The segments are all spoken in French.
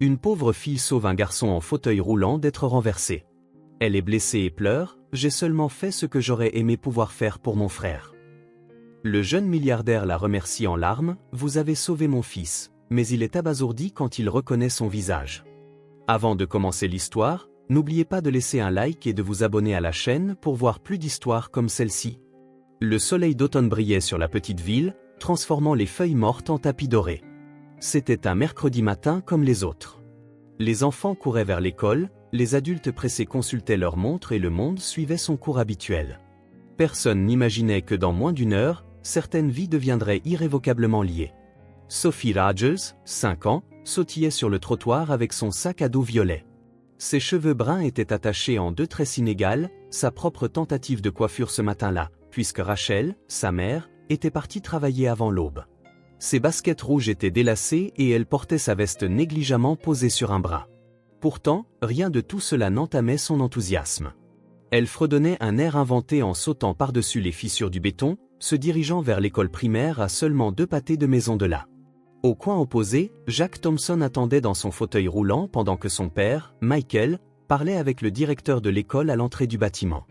Une pauvre fille sauve un garçon en fauteuil roulant d'être renversé. Elle est blessée et pleure, j'ai seulement fait ce que j'aurais aimé pouvoir faire pour mon frère. Le jeune milliardaire la remercie en larmes, vous avez sauvé mon fils, mais il est abasourdi quand il reconnaît son visage. Avant de commencer l'histoire, n'oubliez pas de laisser un like et de vous abonner à la chaîne pour voir plus d'histoires comme celle-ci. Le soleil d'automne brillait sur la petite ville, transformant les feuilles mortes en tapis dorés. C'était un mercredi matin comme les autres. Les enfants couraient vers l'école, les adultes pressés consultaient leurs montres et le monde suivait son cours habituel. Personne n'imaginait que dans moins d'une heure, certaines vies deviendraient irrévocablement liées. Sophie Rogers, 5 ans, sautillait sur le trottoir avec son sac à dos violet. Ses cheveux bruns étaient attachés en 2 tresses inégales, sa propre tentative de coiffure ce matin-là, puisque Rachel, sa mère, était partie travailler avant l'aube. Ses baskets rouges étaient délacées et elle portait sa veste négligemment posée sur un bras. Pourtant, rien de tout cela n'entamait son enthousiasme. Elle fredonnait un air inventé en sautant par-dessus les fissures du béton, se dirigeant vers l'école primaire à seulement 2 pâtés de maison de là. Au coin opposé, Jack Thompson attendait dans son fauteuil roulant pendant que son père, Michael, parlait avec le directeur de l'école à l'entrée du bâtiment.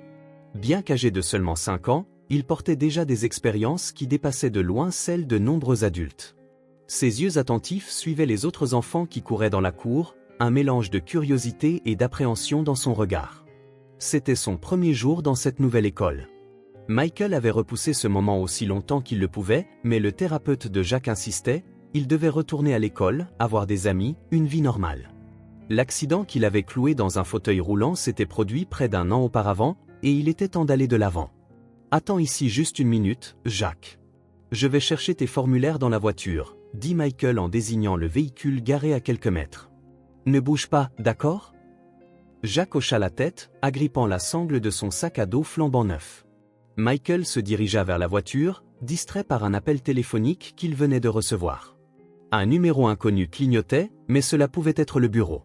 Bien qu'âgé de seulement 5 ans, il portait déjà des expériences qui dépassaient de loin celles de nombreux adultes. Ses yeux attentifs suivaient les autres enfants qui couraient dans la cour, un mélange de curiosité et d'appréhension dans son regard. C'était son premier jour dans cette nouvelle école. Michael avait repoussé ce moment aussi longtemps qu'il le pouvait, mais le thérapeute de Jack insistait, il devait retourner à l'école, avoir des amis, une vie normale. L'accident qu'il avait cloué dans un fauteuil roulant s'était produit près d'1 an auparavant, et il était temps d'aller de l'avant. « Attends ici juste 1 minute, Jack. Je vais chercher tes formulaires dans la voiture, » dit Michael en désignant le véhicule garé à quelques mètres. « Ne bouge pas, d'accord ?» Jack hocha la tête, agrippant la sangle de son sac à dos flambant neuf. Michael se dirigea vers la voiture, distrait par un appel téléphonique qu'il venait de recevoir. Un numéro inconnu clignotait, mais cela pouvait être le bureau.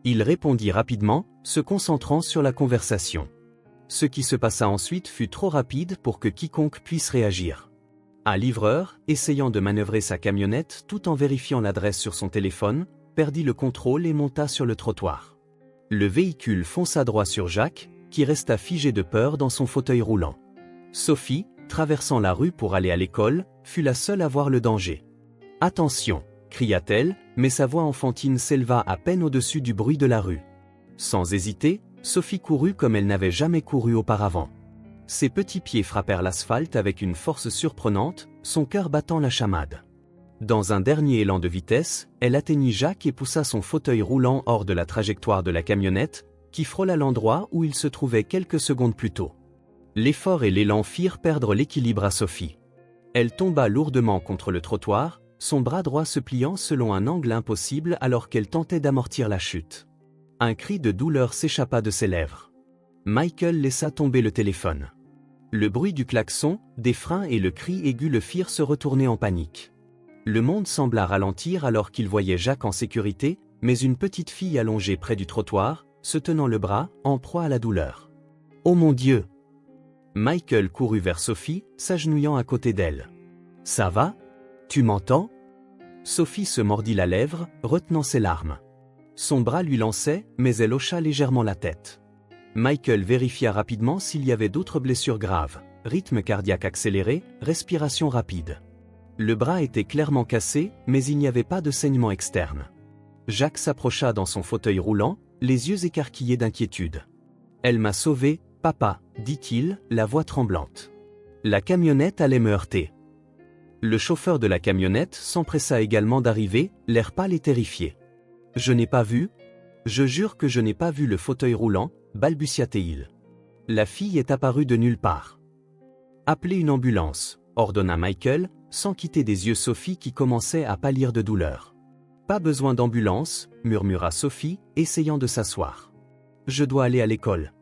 Il répondit rapidement, se concentrant sur la conversation. Ce qui se passa ensuite fut trop rapide pour que quiconque puisse réagir. Un livreur, essayant de manœuvrer sa camionnette tout en vérifiant l'adresse sur son téléphone, perdit le contrôle et monta sur le trottoir. Le véhicule fonça droit sur Jack, qui resta figé de peur dans son fauteuil roulant. Sophie, traversant la rue pour aller à l'école, fut la seule à voir le danger. « Attention !» cria-t-elle, mais sa voix enfantine s'éleva à peine au-dessus du bruit de la rue. Sans hésiter, Sophie courut comme elle n'avait jamais couru auparavant. Ses petits pieds frappèrent l'asphalte avec une force surprenante, son cœur battant la chamade. Dans un dernier élan de vitesse, elle atteignit Jack et poussa son fauteuil roulant hors de la trajectoire de la camionnette, qui frôla l'endroit où il se trouvait quelques secondes plus tôt. L'effort et l'élan firent perdre l'équilibre à Sophie. Elle tomba lourdement contre le trottoir, son bras droit se pliant selon un angle impossible alors qu'elle tentait d'amortir la chute. Un cri de douleur s'échappa de ses lèvres. Michael laissa tomber le téléphone. Le bruit du klaxon, des freins et le cri aigu le firent se retourner en panique. Le monde sembla ralentir alors qu'il voyait Jack en sécurité, mais une petite fille allongée près du trottoir, se tenant le bras, en proie à la douleur. « Oh mon Dieu !» Michael courut vers Sophie, s'agenouillant à côté d'elle. « Ça va ? Tu m'entends ?» Sophie se mordit la lèvre, retenant ses larmes. Son bras lui lançait, mais elle hocha légèrement la tête. Michael vérifia rapidement s'il y avait d'autres blessures graves, rythme cardiaque accéléré, respiration rapide. Le bras était clairement cassé, mais il n'y avait pas de saignement externe. Jack s'approcha dans son fauteuil roulant, les yeux écarquillés d'inquiétude. « Elle m'a sauvé, papa, » dit-il, la voix tremblante. La camionnette allait me heurter. Le chauffeur de la camionnette s'empressa également d'arriver, l'air pâle et terrifié. « Je n'ai pas vu ? Je jure que je n'ai pas vu le fauteuil roulant, » balbutia-t-il. La fille est apparue de nulle part. « Appelez une ambulance », ordonna Michael, sans quitter des yeux Sophie qui commençait à pâlir de douleur. « Pas besoin d'ambulance, » murmura Sophie, essayant de s'asseoir. « Je dois aller à l'école. »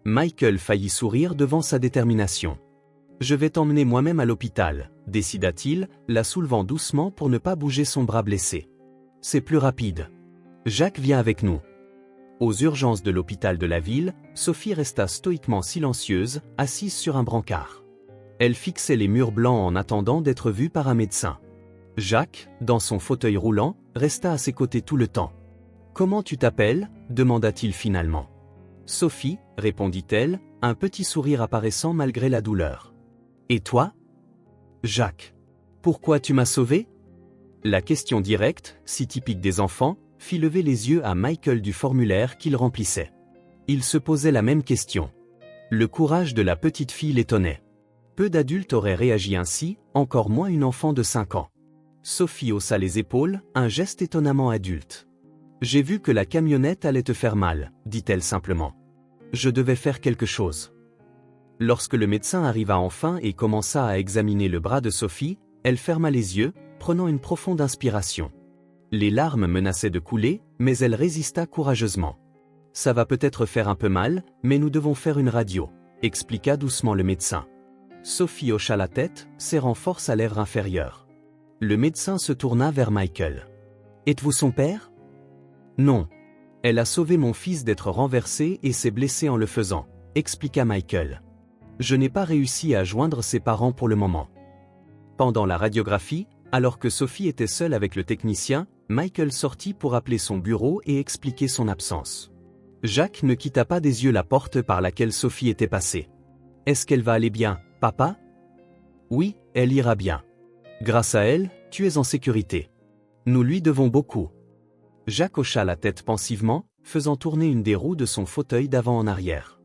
Michael faillit sourire devant sa détermination. « Je vais t'emmener moi-même à l'hôpital, » décida-t-il, la soulevant doucement pour ne pas bouger son bras blessé. « C'est plus rapide. Jack vient avec nous. » Aux urgences de l'hôpital de la ville, Sophie resta stoïquement silencieuse, assise sur un brancard. Elle fixait les murs blancs en attendant d'être vue par un médecin. Jack, dans son fauteuil roulant, resta à ses côtés tout le temps. Comment tu t'appelles ? Demanda-t-il finalement. Sophie, répondit-elle, un petit sourire apparaissant malgré la douleur. Et toi ? Jacques. Pourquoi tu m'as sauvé ? La question directe, si typique des enfants, fit lever les yeux à Michael du formulaire qu'il remplissait. Il se posait la même question. Le courage de la petite fille l'étonnait. Peu d'adultes auraient réagi ainsi, encore moins une enfant de 5 ans. Sophie haussa les épaules, un geste étonnamment adulte. J'ai vu que la camionnette allait te faire mal, dit-elle simplement. Je devais faire quelque chose. Lorsque le médecin arriva enfin et commença à examiner le bras de Sophie, elle ferma les yeux, prenant une profonde inspiration. Les larmes menaçaient de couler, mais elle résista courageusement. Ça va peut-être faire un peu mal, mais nous devons faire une radio, expliqua doucement le médecin. Sophie hocha la tête, serrant force à lèvre inférieure. Le médecin se tourna vers Michael. Êtes-vous son père ? Non. Elle a sauvé mon fils d'être renversé et s'est blessée en le faisant, expliqua Michael. Je n'ai pas réussi à joindre ses parents pour le moment. Pendant la radiographie, alors que Sophie était seule avec le technicien, Michael sortit pour appeler son bureau et expliquer son absence. Jacques ne quitta pas des yeux la porte par laquelle Sophie était passée. « Est-ce qu'elle va aller bien, papa ?»« Oui, elle ira bien. Grâce à elle, tu es en sécurité. Nous lui devons beaucoup. » Jacques hocha la tête pensivement, faisant tourner une des roues de son fauteuil d'avant en arrière.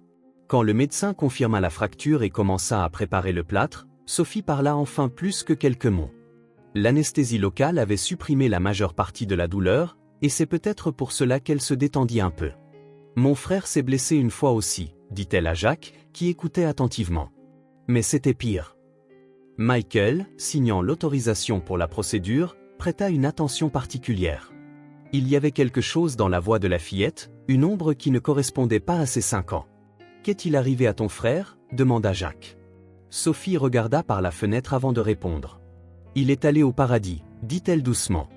Quand le médecin confirma la fracture et commença à préparer le plâtre, Sophie parla enfin plus que quelques mots. L'anesthésie locale avait supprimé la majeure partie de la douleur, et c'est peut-être pour cela qu'elle se détendit un peu. « Mon frère s'est blessé une fois aussi, » dit-elle à Jacques, qui écoutait attentivement. Mais c'était pire. Michael, signant l'autorisation pour la procédure, prêta une attention particulière. Il y avait quelque chose dans la voix de la fillette, une ombre qui ne correspondait pas à ses 5 ans. « Qu'est-il arrivé à ton frère ?» demanda Jacques. Sophie regarda par la fenêtre avant de répondre. « Il est allé au paradis, » dit-elle doucement.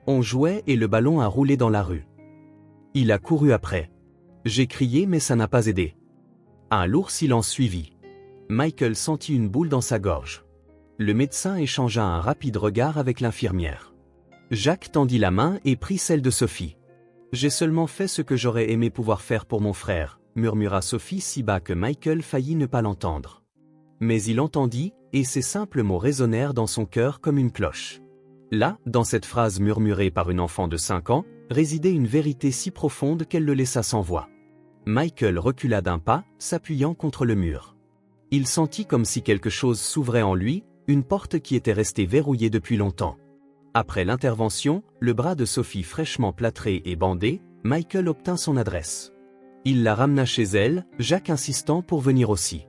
On jouait et le ballon a roulé dans la rue. Il a couru après. J'ai crié mais ça n'a pas aidé. Un lourd silence suivit. Michael sentit une boule dans sa gorge. Le médecin échangea un rapide regard avec l'infirmière. Jacques tendit la main et prit celle de Sophie. « J'ai seulement fait ce que j'aurais aimé pouvoir faire pour mon frère, » murmura Sophie si bas que Michael faillit ne pas l'entendre. Mais il entendit, et ces simples mots résonnèrent dans son cœur comme une cloche. Là, dans cette phrase murmurée par une enfant de 5 ans, résidait une vérité si profonde qu'elle le laissa sans voix. Michael recula d'un pas, s'appuyant contre le mur. Il sentit comme si quelque chose s'ouvrait en lui, une porte qui était restée verrouillée depuis longtemps. Après l'intervention, le bras de Sophie fraîchement plâtré et bandé, Michael obtint son adresse. Il la ramena chez elle, Jacques insistant pour venir aussi.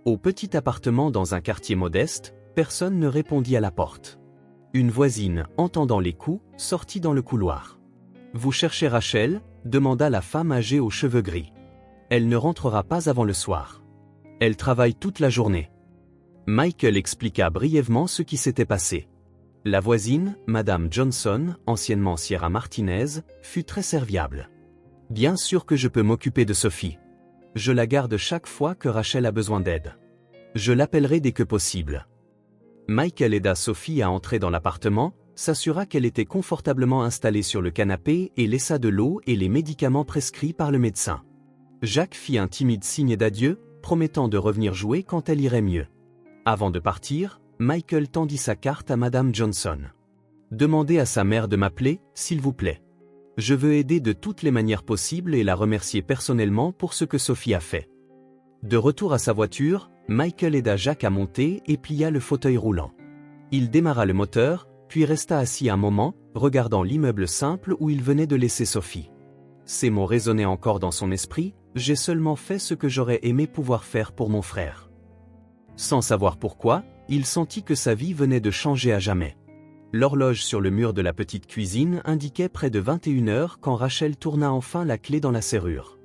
Au petit appartement dans un quartier modeste, personne ne répondit à la porte. Une voisine, entendant les coups, sortit dans le couloir. « Vous cherchez Rachel ?» demanda la femme âgée aux cheveux gris. « Elle ne rentrera pas avant le soir. Elle travaille toute la journée. » Michael expliqua brièvement ce qui s'était passé. La voisine, Madame Johnson, anciennement Sierra Martinez, fut très serviable. « Bien sûr que je peux m'occuper de Sophie. Je la garde chaque fois que Rachel a besoin d'aide. Je l'appellerai dès que possible. » Michael aida Sophie à entrer dans l'appartement, s'assura qu'elle était confortablement installée sur le canapé et laissa de l'eau et les médicaments prescrits par le médecin. Jacques fit un timide signe d'adieu, promettant de revenir jouer quand elle irait mieux. Avant de partir, Michael tendit sa carte à Madame Johnson. « Demandez à sa mère de m'appeler, s'il vous plaît. Je veux aider de toutes les manières possibles et la remercier personnellement pour ce que Sophie a fait. » De retour à sa voiture, Michael aida Jacques à monter et plia le fauteuil roulant. Il démarra le moteur, puis resta assis un moment, regardant l'immeuble simple où il venait de laisser Sophie. Ces mots résonnaient encore dans son esprit, « J'ai seulement fait ce que j'aurais aimé pouvoir faire pour mon frère. » Sans savoir pourquoi, il sentit que sa vie venait de changer à jamais. L'horloge sur le mur de la petite cuisine indiquait près de 21 heures quand Rachel tourna enfin la clé dans la serrure.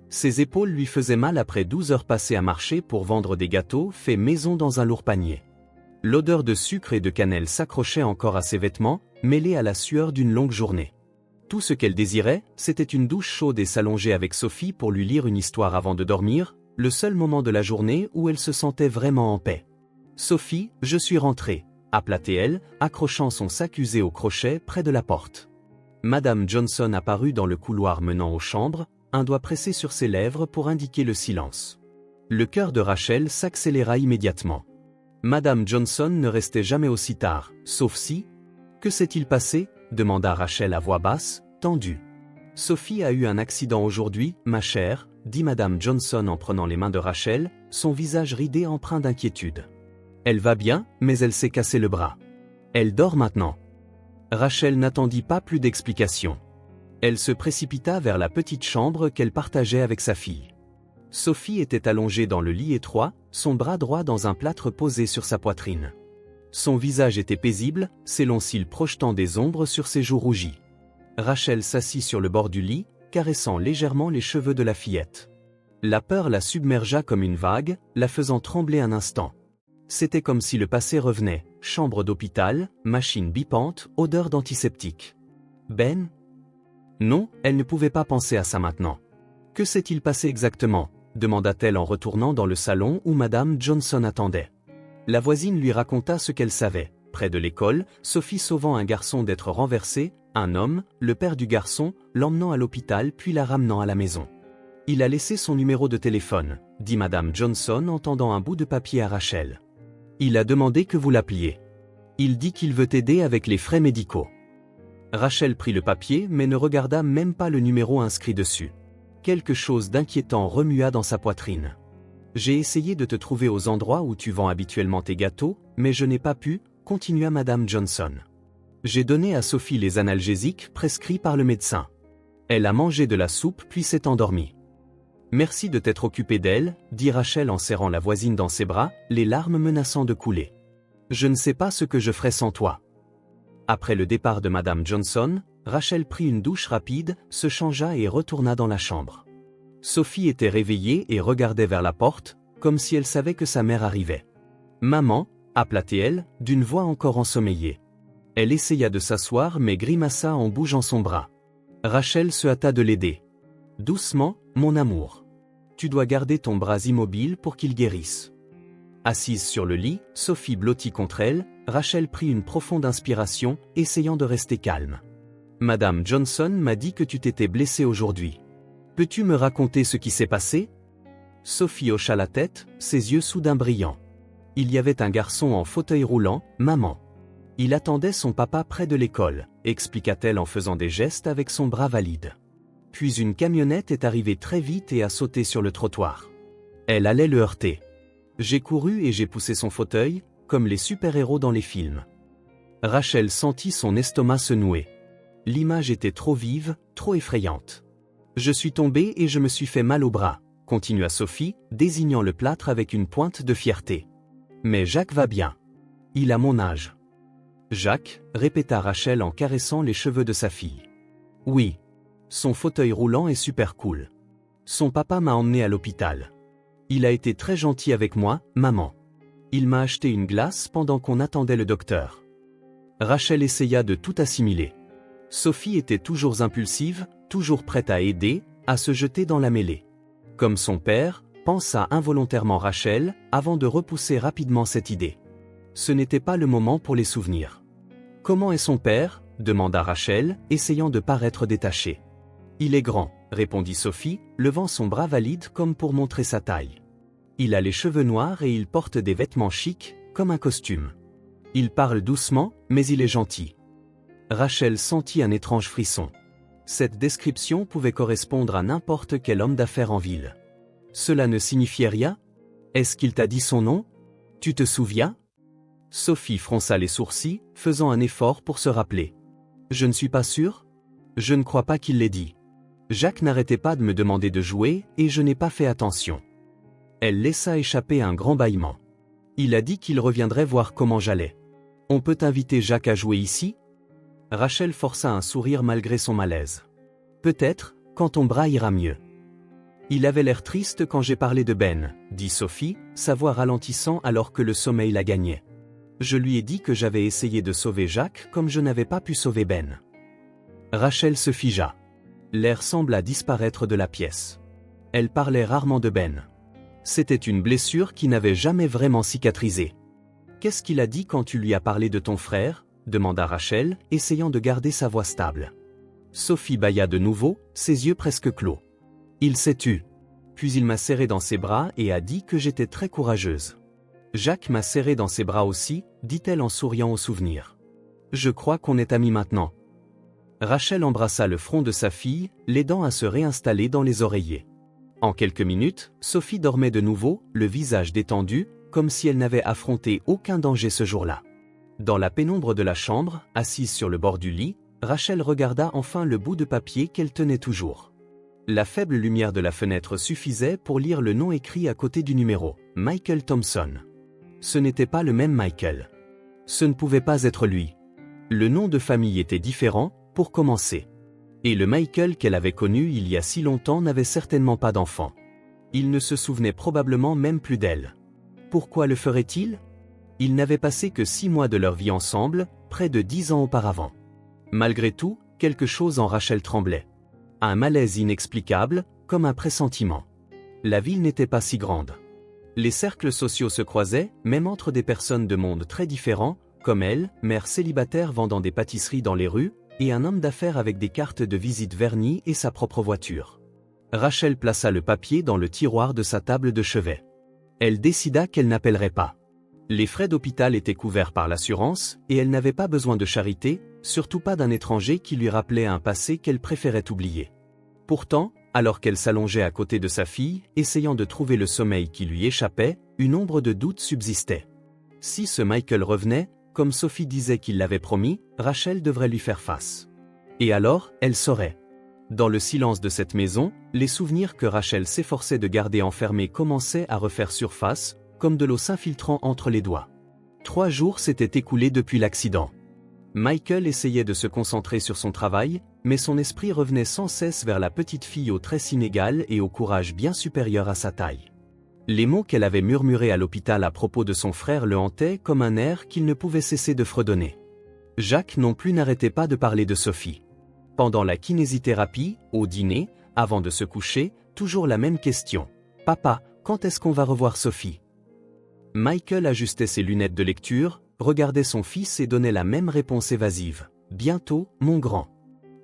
Ses épaules lui faisaient mal après 12 heures passées à marcher pour vendre des gâteaux faits maison dans un lourd panier. L'odeur de sucre et de cannelle s'accrochait encore à ses vêtements, mêlée à la sueur d'une longue journée. Tout ce qu'elle désirait, c'était une douche chaude et s'allonger avec Sophie pour lui lire une histoire avant de dormir, le seul moment de la journée où elle se sentait vraiment en paix. « Sophie, je suis rentrée », appela-t-elle, accrochant son sac usé au crochet près de la porte. Madame Johnson apparut dans le couloir menant aux chambres, un doigt pressé sur ses lèvres pour indiquer le silence. Le cœur de Rachel s'accéléra immédiatement. Madame Johnson ne restait jamais aussi tard, sauf si... Que s'est-il passé? Demanda Rachel à voix basse, tendue. Sophie a eu un accident aujourd'hui, ma chère, dit Madame Johnson en prenant les mains de Rachel, son visage ridé empreint d'inquiétude. Elle va bien, mais elle s'est cassé le bras. Elle dort maintenant. Rachel n'attendit pas plus d'explications. Elle se précipita vers la petite chambre qu'elle partageait avec sa fille. Sophie était allongée dans le lit étroit, son bras droit dans un plâtre posé sur sa poitrine. Son visage était paisible, ses longs cils projetant des ombres sur ses joues rougies. Rachel s'assit sur le bord du lit, caressant légèrement les cheveux de la fillette. La peur la submergea comme une vague, la faisant trembler un instant. C'était comme si le passé revenait, chambre d'hôpital, machine bipante, odeur d'antiseptique. Ben? Non, elle ne pouvait pas penser à ça maintenant. Que s'est-il passé exactement? Demanda-t-elle en retournant dans le salon où Madame Johnson attendait. La voisine lui raconta ce qu'elle savait. Près de l'école, Sophie sauvant un garçon d'être renversé, un homme, le père du garçon, l'emmenant à l'hôpital puis la ramenant à la maison. Il a laissé son numéro de téléphone, dit Madame Johnson en tendant un bout de papier à Rachel. Il a demandé que vous l'appeliez. Il dit qu'il veut t'aider avec les frais médicaux. Rachel prit le papier mais ne regarda même pas le numéro inscrit dessus. Quelque chose d'inquiétant remua dans sa poitrine. J'ai essayé de te trouver aux endroits où tu vends habituellement tes gâteaux, mais je n'ai pas pu, continua Madame Johnson. J'ai donné à Sophie les analgésiques prescrits par le médecin. Elle a mangé de la soupe puis s'est endormie. Merci de t'être occupé d'elle, dit Rachel en serrant la voisine dans ses bras, les larmes menaçant de couler. Je ne sais pas ce que je ferais sans toi. Après le départ de Madame Johnson, Rachel prit une douche rapide, se changea et retourna dans la chambre. Sophie était réveillée et regardait vers la porte, comme si elle savait que sa mère arrivait. « Maman » appela-t-elle, d'une voix encore ensommeillée. Elle essaya de s'asseoir mais grimaça en bougeant son bras. Rachel se hâta de l'aider. « Doucement, mon amour. Tu dois garder ton bras immobile pour qu'il guérisse. » Assise sur le lit, Sophie blottie contre elle, Rachel prit une profonde inspiration, essayant de rester calme. « Madame Johnson m'a dit que tu t'étais blessée aujourd'hui. Peux-tu me raconter ce qui s'est passé ?» Sophie hocha la tête, ses yeux soudain brillants. « Il y avait un garçon en fauteuil roulant, maman. Il attendait son papa près de l'école, expliqua-t-elle en faisant des gestes avec son bras valide. Puis une camionnette est arrivée très vite et a sauté sur le trottoir. Elle allait le heurter. J'ai couru et j'ai poussé son fauteuil, comme les super-héros dans les films. » Rachel sentit son estomac se nouer. L'image était trop vive, trop effrayante. « Je suis tombée et je me suis fait mal au bras, » continua Sophie, désignant le plâtre avec une pointe de fierté. « Mais Jacques va bien. Il a mon âge. » Jacques, répéta Rachel en caressant les cheveux de sa fille. « Oui. Son fauteuil roulant est super cool. Son papa m'a emmené à l'hôpital. Il a été très gentil avec moi, maman. Il m'a acheté une glace pendant qu'on attendait le docteur. » Rachel essaya de tout assimiler. Sophie était toujours impulsive, toujours prête à aider, à se jeter dans la mêlée. Comme son père, pensa involontairement Rachel, avant de repousser rapidement cette idée. Ce n'était pas le moment pour les souvenirs. « Comment est son père » demanda Rachel, essayant de paraître détachée. « Il est grand » répondit Sophie, levant son bras valide comme pour montrer sa taille. « Il a les cheveux noirs et il porte des vêtements chics, comme un costume. Il parle doucement, mais il est gentil. » Rachel sentit un étrange frisson. Cette description pouvait correspondre à n'importe quel homme d'affaires en ville. Cela ne signifiait rien? Est-ce qu'il t'a dit son nom? Tu te souviens? Sophie fronça les sourcils, faisant un effort pour se rappeler. Je ne suis pas sûre? Je ne crois pas qu'il l'ait dit. Jacques n'arrêtait pas de me demander de jouer et je n'ai pas fait attention. Elle laissa échapper un grand bâillement. Il a dit qu'il reviendrait voir comment j'allais. On peut inviter Jacques à jouer ici? Rachel força un sourire malgré son malaise. Peut-être, quand ton bras ira mieux. Il avait l'air triste quand j'ai parlé de Ben, dit Sophie, sa voix ralentissant alors que le sommeil la gagnait. Je lui ai dit que j'avais essayé de sauver Jacques comme je n'avais pas pu sauver Ben. Rachel se figea. L'air sembla disparaître de la pièce. Elle parlait rarement de Ben. C'était une blessure qui n'avait jamais vraiment cicatrisé. Qu'est-ce qu'il a dit quand tu lui as parlé de ton frère? Demanda Rachel, essayant de garder sa voix stable. Sophie bâilla de nouveau, ses yeux presque clos. Il s'est tu. Puis il m'a serré dans ses bras et a dit que j'étais très courageuse. Jacques m'a serré dans ses bras aussi, dit-elle en souriant au souvenir. Je crois qu'on est amis maintenant. Rachel embrassa le front de sa fille, l'aidant à se réinstaller dans les oreillers. En quelques minutes, Sophie dormait de nouveau, le visage détendu, comme si elle n'avait affronté aucun danger ce jour-là. Dans la pénombre de la chambre, assise sur le bord du lit, Rachel regarda enfin le bout de papier qu'elle tenait toujours. La faible lumière de la fenêtre suffisait pour lire le nom écrit à côté du numéro, Michael Thompson. Ce n'était pas le même Michael. Ce ne pouvait pas être lui. Le nom de famille était différent, pour commencer. Et le Michael qu'elle avait connu il y a si longtemps n'avait certainement pas d'enfant. Il ne se souvenait probablement même plus d'elle. Pourquoi le ferait-il? Ils n'avaient passé que 6 mois de leur vie ensemble, près de 10 ans auparavant. Malgré tout, quelque chose en Rachel tremblait. Un malaise inexplicable, comme un pressentiment. La ville n'était pas si grande. Les cercles sociaux se croisaient, même entre des personnes de mondes très différents, comme elle, mère célibataire vendant des pâtisseries dans les rues, et un homme d'affaires avec des cartes de visite vernies et sa propre voiture. Rachel plaça le papier dans le tiroir de sa table de chevet. Elle décida qu'elle n'appellerait pas. Les frais d'hôpital étaient couverts par l'assurance, et elle n'avait pas besoin de charité, surtout pas d'un étranger qui lui rappelait un passé qu'elle préférait oublier. Pourtant, alors qu'elle s'allongeait à côté de sa fille, essayant de trouver le sommeil qui lui échappait, une ombre de doute subsistait. Si ce Michael revenait, comme Sophie disait qu'il l'avait promis, Rachel devrait lui faire face. Et alors, elle saurait. Dans le silence de cette maison, les souvenirs que Rachel s'efforçait de garder enfermés commençaient à refaire surface, comme de l'eau s'infiltrant entre les doigts. 3 jours s'étaient écoulés depuis l'accident. Michael essayait de se concentrer sur son travail, mais son esprit revenait sans cesse vers la petite fille aux tresses inégales et au courage bien supérieur à sa taille. Les mots qu'elle avait murmurés à l'hôpital à propos de son frère le hantaient comme un air qu'il ne pouvait cesser de fredonner. Jacques non plus n'arrêtait pas de parler de Sophie. Pendant la kinésithérapie, au dîner, avant de se coucher, toujours la même question. « Papa, quand est-ce qu'on va revoir Sophie ?» Michael ajustait ses lunettes de lecture, regardait son fils et donnait la même réponse évasive. « Bientôt, mon grand.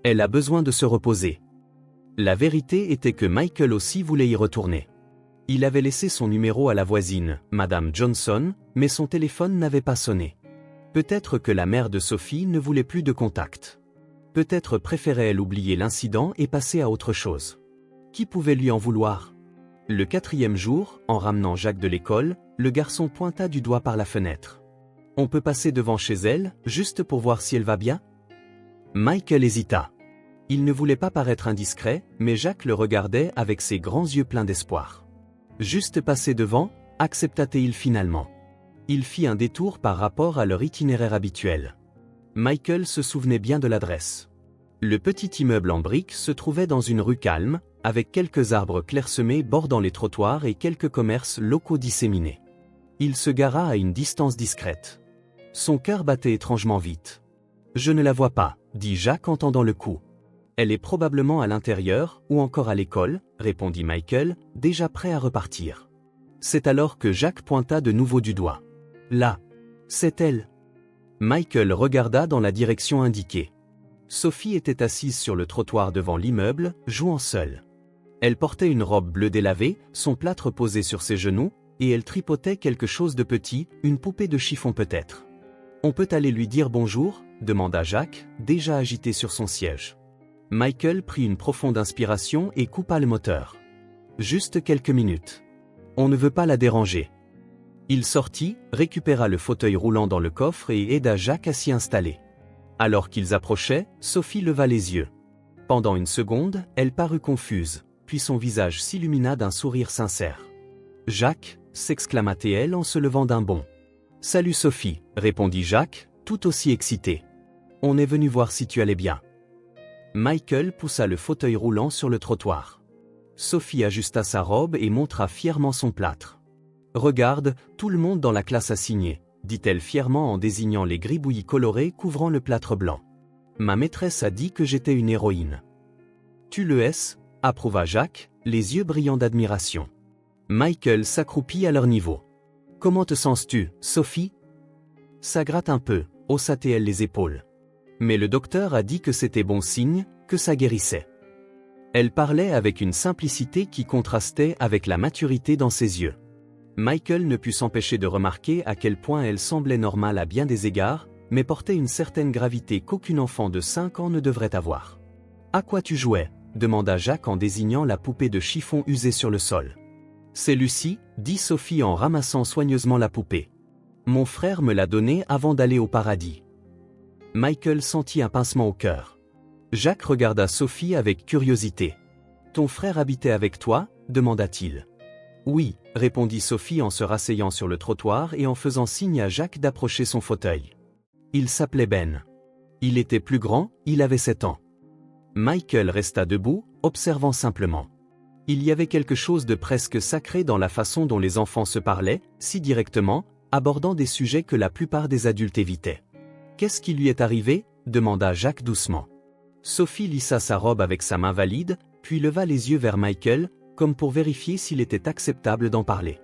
Elle a besoin de se reposer. » La vérité était que Michael aussi voulait y retourner. Il avait laissé son numéro à la voisine, Madame Johnson, mais son téléphone n'avait pas sonné. Peut-être que la mère de Sophie ne voulait plus de contact. Peut-être préférait-elle oublier l'incident et passer à autre chose. Qui pouvait lui en vouloir? Le 4e jour, en ramenant Jacques de l'école, le garçon pointa du doigt par la fenêtre. « On peut passer devant chez elle, juste pour voir si elle va bien ?» Michael hésita. Il ne voulait pas paraître indiscret, mais Jacques le regardait avec ses grands yeux pleins d'espoir. Juste passer devant, accepta-t-il finalement. Il fit un détour par rapport à leur itinéraire habituel. Michael se souvenait bien de l'adresse. Le petit immeuble en briques se trouvait dans une rue calme, avec quelques arbres clairsemés bordant les trottoirs et quelques commerces locaux disséminés. Il se gara à une distance discrète. Son cœur battait étrangement vite. « Je ne la vois pas, » dit Jacques en tendant le cou. « Elle est probablement à l'intérieur, ou encore à l'école, » répondit Michael, déjà prêt à repartir. C'est alors que Jacques pointa de nouveau du doigt. « Là, c'est elle. » Michael regarda dans la direction indiquée. Sophie était assise sur le trottoir devant l'immeuble, jouant seule. Elle portait une robe bleue délavée, son plâtre posé sur ses genoux, et elle tripotait quelque chose de petit, une poupée de chiffon peut-être. « On peut aller lui dire bonjour ?» demanda Jacques, déjà agité sur son siège. Michael prit une profonde inspiration et coupa le moteur. Juste quelques minutes. On ne veut pas la déranger. Il sortit, récupéra le fauteuil roulant dans le coffre et aida Jacques à s'y installer. Alors qu'ils approchaient, Sophie leva les yeux. Pendant une seconde, elle parut confuse, puis son visage s'illumina d'un sourire sincère. « Jacques !» s'exclama-t-elle en se levant d'un bond. « Salut Sophie !» répondit Jacques, tout aussi excité. « On est venu voir si tu allais bien. » Michael poussa le fauteuil roulant sur le trottoir. Sophie ajusta sa robe et montra fièrement son plâtre. « Regarde, tout le monde dans la classe a signé, » dit-elle fièrement en désignant les gribouillis colorés couvrant le plâtre blanc. « Ma maîtresse a dit que j'étais une héroïne. »« Tu le es ?» approuva Jacques, les yeux brillants d'admiration. Michael s'accroupit à leur niveau. « Comment te sens-tu, Sophie ?» Ça gratte un peu, haussa-t-elle les épaules. « Mais le docteur a dit que c'était bon signe, que ça guérissait. Elle parlait avec une simplicité qui contrastait avec la maturité dans ses yeux. Michael ne put s'empêcher de remarquer à quel point elle semblait normale à bien des égards, mais portait une certaine gravité qu'aucun enfant de 5 ans ne devrait avoir. « À quoi tu jouais ?» demanda Jacques en désignant la poupée de chiffon usée sur le sol. « C'est Lucie, » dit Sophie en ramassant soigneusement la poupée. « Mon frère me l'a donnée avant d'aller au paradis. » Michael sentit un pincement au cœur. Jacques regarda Sophie avec curiosité. « Ton frère habitait avec toi ?» demanda-t-il. « Oui », répondit Sophie en se rasseyant sur le trottoir et en faisant signe à Jacques d'approcher son fauteuil. Il s'appelait Ben. Il était plus grand, il avait 7 ans. Michael resta debout, observant simplement. Il y avait quelque chose de presque sacré dans la façon dont les enfants se parlaient, si directement, abordant des sujets que la plupart des adultes évitaient. « Qu'est-ce qui lui est arrivé ?» demanda Jacques doucement. Sophie lissa sa robe avec sa main valide, puis leva les yeux vers Michael, comme pour vérifier s'il était acceptable d'en parler.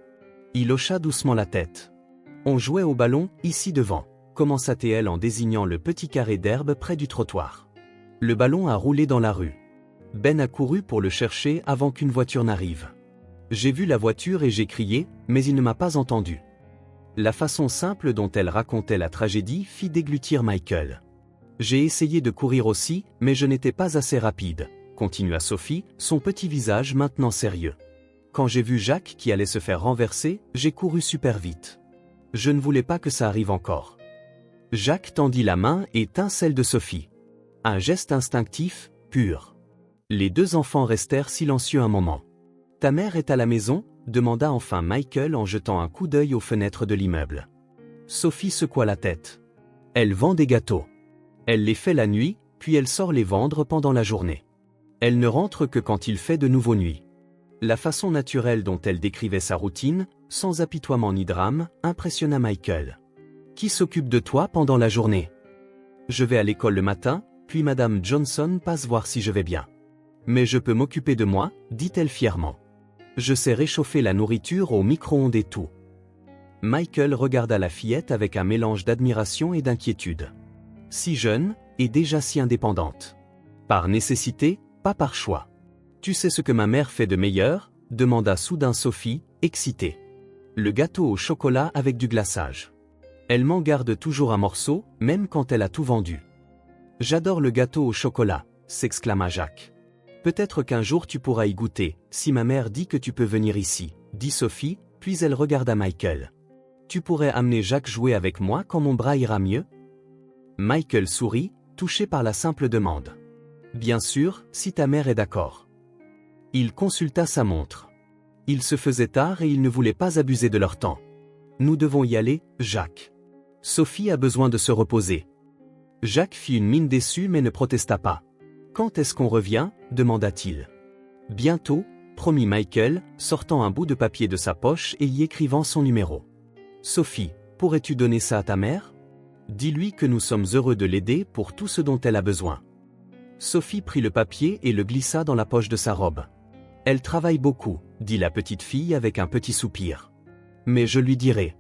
Il hocha doucement la tête. « On jouait au ballon, ici devant », commença-t-elle en désignant le petit carré d'herbe près du trottoir. Le ballon a roulé dans la rue. Ben a couru pour le chercher avant qu'une voiture n'arrive. J'ai vu la voiture et j'ai crié, mais il ne m'a pas entendu. La façon simple dont elle racontait la tragédie fit déglutir Michael. J'ai essayé de courir aussi, mais je n'étais pas assez rapide, continua Sophie, son petit visage maintenant sérieux. Quand j'ai vu Jacques qui allait se faire renverser, j'ai couru super vite. Je ne voulais pas que ça arrive encore. Jacques tendit la main et tint celle de Sophie. Un geste instinctif, pur. Les deux enfants restèrent silencieux un moment. « Ta mère est à la maison ?» demanda enfin Michael en jetant un coup d'œil aux fenêtres de l'immeuble. Sophie secoua la tête. « Elle vend des gâteaux. Elle les fait la nuit, puis elle sort les vendre pendant la journée. Elle ne rentre que quand il fait de nouveau nuit. » La façon naturelle dont elle décrivait sa routine, sans apitoiement ni drame, impressionna Michael. « Qui s'occupe de toi pendant la journée ? » « Je vais à l'école le matin, puis Madame Johnson passe voir si je vais bien. »« Mais je peux m'occuper de moi, » dit-elle fièrement. « Je sais réchauffer la nourriture au micro-ondes et tout. » Michael regarda la fillette avec un mélange d'admiration et d'inquiétude. Si jeune, et déjà si indépendante. Par nécessité, pas par choix. « Tu sais ce que ma mère fait de meilleur ?» demanda soudain Sophie, excitée. « Le gâteau au chocolat avec du glaçage. Elle m'en garde toujours un morceau, même quand elle a tout vendu. »« J'adore le gâteau au chocolat », s'exclama Jacques. « Peut-être qu'un jour tu pourras y goûter, si ma mère dit que tu peux venir ici, » dit Sophie, puis elle regarda Michael. « Tu pourrais amener Jacques jouer avec moi quand mon bras ira mieux ?» Michael sourit, touché par la simple demande. « Bien sûr, si ta mère est d'accord. » Il consulta sa montre. Il se faisait tard et il ne voulait pas abuser de leur temps. « Nous devons y aller, Jacques. Sophie a besoin de se reposer. » Jacques fit une mine déçue mais ne protesta pas. « Quand est-ce qu'on revient ?» demanda-t-il. « Bientôt, » promit Michael, sortant un bout de papier de sa poche et y écrivant son numéro. « Sophie, pourrais-tu donner ça à ta mère ? Dis-lui que nous sommes heureux de l'aider pour tout ce dont elle a besoin. » Sophie prit le papier et le glissa dans la poche de sa robe. « Elle travaille beaucoup, » dit la petite fille avec un petit soupir. « Mais je lui dirai. »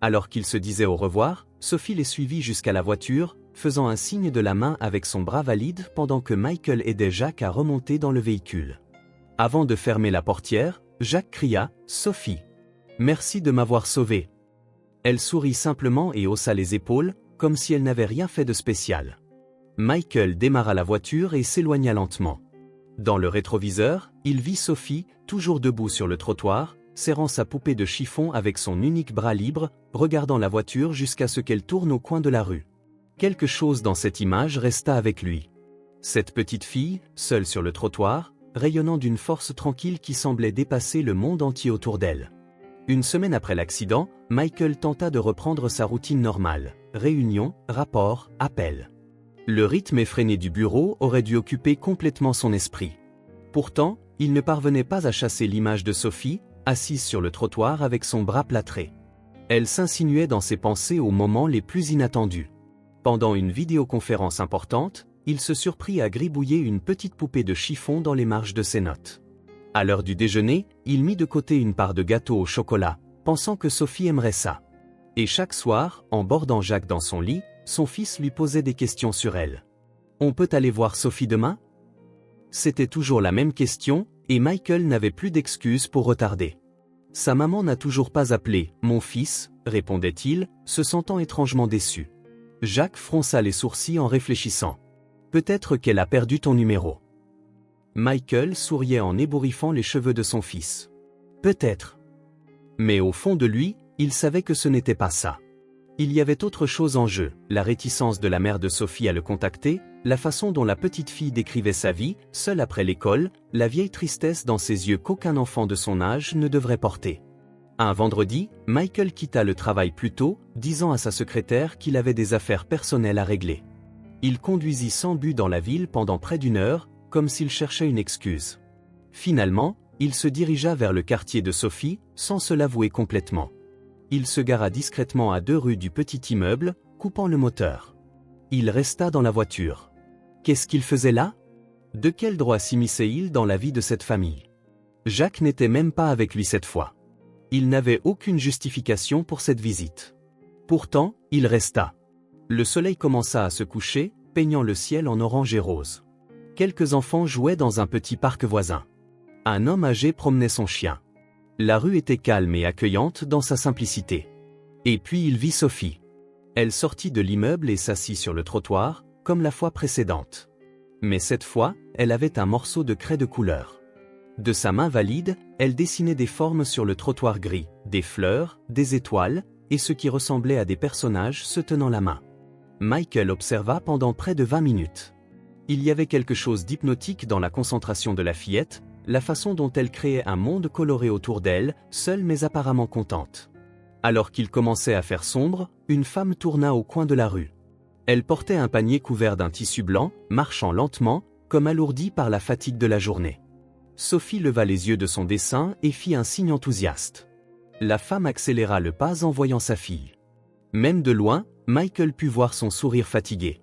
Alors qu'ils se disaient au revoir, Sophie les suivit jusqu'à la voiture, faisant un signe de la main avec son bras valide pendant que Michael aidait Jacques à remonter dans le véhicule. Avant de fermer la portière, Jacques cria « Sophie, merci de m'avoir sauvé. » Elle sourit simplement et haussa les épaules, comme si elle n'avait rien fait de spécial. Michael démarra la voiture et s'éloigna lentement. Dans le rétroviseur, il vit Sophie, toujours debout sur le trottoir, serrant sa poupée de chiffon avec son unique bras libre, regardant la voiture jusqu'à ce qu'elle tourne au coin de la rue. Quelque chose dans cette image resta avec lui. Cette petite fille, seule sur le trottoir, rayonnant d'une force tranquille qui semblait dépasser le monde entier autour d'elle. Une semaine après l'accident, Michael tenta de reprendre sa routine normale. Réunion, rapport, appel. Le rythme effréné du bureau aurait dû occuper complètement son esprit. Pourtant, il ne parvenait pas à chasser l'image de Sophie, assise sur le trottoir avec son bras plâtré. Elle s'insinuait dans ses pensées aux moments les plus inattendus. Pendant une vidéoconférence importante, il se surprit à gribouiller une petite poupée de chiffon dans les marges de ses notes. À l'heure du déjeuner, il mit de côté une part de gâteau au chocolat, pensant que Sophie aimerait ça. Et chaque soir, en bordant Jacques dans son lit, son fils lui posait des questions sur elle. On peut aller voir Sophie demain? C'était toujours la même question, et Michael n'avait plus d'excuses pour retarder. Sa maman n'a toujours pas appelé, mon fils, répondait-il, se sentant étrangement déçu. Jacques fronça les sourcils en réfléchissant. Peut-être qu'elle a perdu ton numéro. Michael souriait en ébouriffant les cheveux de son fils. Peut-être. Mais au fond de lui, il savait que ce n'était pas ça. Il y avait autre chose en jeu, la réticence de la mère de Sophie à le contacter, la façon dont la petite fille décrivait sa vie, seule après l'école, la vieille tristesse dans ses yeux qu'aucun enfant de son âge ne devrait porter. Un vendredi, Michael quitta le travail plus tôt, disant à sa secrétaire qu'il avait des affaires personnelles à régler. Il conduisit sans but dans la ville pendant près d'une heure, comme s'il cherchait une excuse. Finalement, il se dirigea vers le quartier de Sophie, sans se l'avouer complètement. Il se gara discrètement à 2 rues du petit immeuble, coupant le moteur. Il resta dans la voiture. Qu'est-ce qu'il faisait là? De quel droit s'immisçait-il dans la vie de cette famille? Jacques n'était même pas avec lui cette fois. Il n'avait aucune justification pour cette visite. Pourtant, il resta. Le soleil commença à se coucher, peignant le ciel en orange et rose. Quelques enfants jouaient dans un petit parc voisin. Un homme âgé promenait son chien. La rue était calme et accueillante dans sa simplicité. Et puis il vit Sophie. Elle sortit de l'immeuble et s'assit sur le trottoir, comme la fois précédente. Mais cette fois, elle avait un morceau de craie de couleur. De sa main valide, elle dessinait des formes sur le trottoir gris, des fleurs, des étoiles, et ce qui ressemblait à des personnages se tenant la main. Michael observa pendant près de 20 minutes. Il y avait quelque chose d'hypnotique dans la concentration de la fillette, la façon dont elle créait un monde coloré autour d'elle, seule mais apparemment contente. Alors qu'il commençait à faire sombre, une femme tourna au coin de la rue. Elle portait un panier couvert d'un tissu blanc, marchant lentement, comme alourdie par la fatigue de la journée. Sophie leva les yeux de son dessin et fit un signe enthousiaste. La femme accéléra le pas en voyant sa fille. Même de loin, Michael put voir son sourire fatigué.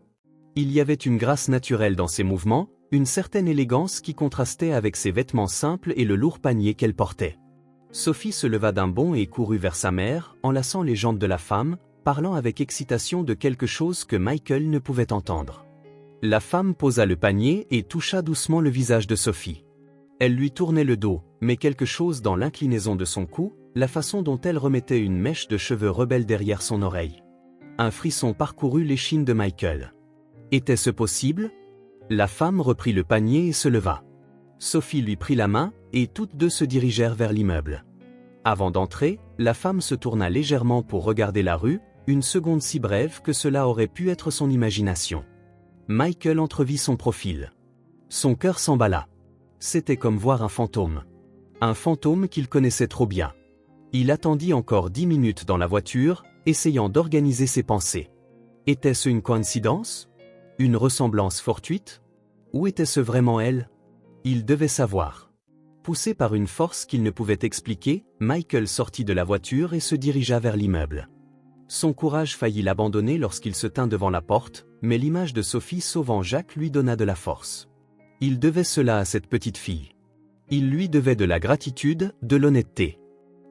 Il y avait une grâce naturelle dans ses mouvements, une certaine élégance qui contrastait avec ses vêtements simples et le lourd panier qu'elle portait. Sophie se leva d'un bond et courut vers sa mère, enlaçant les jambes de la femme, parlant avec excitation de quelque chose que Michael ne pouvait entendre. La femme posa le panier et toucha doucement le visage de Sophie. Elle lui tournait le dos, mais quelque chose dans l'inclinaison de son cou, la façon dont elle remettait une mèche de cheveux rebelle derrière son oreille. Un frisson parcourut l'échine de Michael. Était-ce possible? La femme reprit le panier et se leva. Sophie lui prit la main, et toutes deux se dirigèrent vers l'immeuble. Avant d'entrer, la femme se tourna légèrement pour regarder la rue, une seconde si brève que cela aurait pu être son imagination. Michael entrevit son profil. Son cœur s'emballa. C'était comme voir un fantôme. Un fantôme qu'il connaissait trop bien. Il attendit encore 10 minutes dans la voiture, essayant d'organiser ses pensées. Était-ce une coïncidence? Une ressemblance fortuite? Ou était-ce vraiment elle? Il devait savoir. Poussé par une force qu'il ne pouvait expliquer, Michael sortit de la voiture et se dirigea vers l'immeuble. Son courage faillit l'abandonner lorsqu'il se tint devant la porte, mais l'image de Sophie sauvant Jacques lui donna de la force. Il devait cela à cette petite fille. Il lui devait de la gratitude, de l'honnêteté.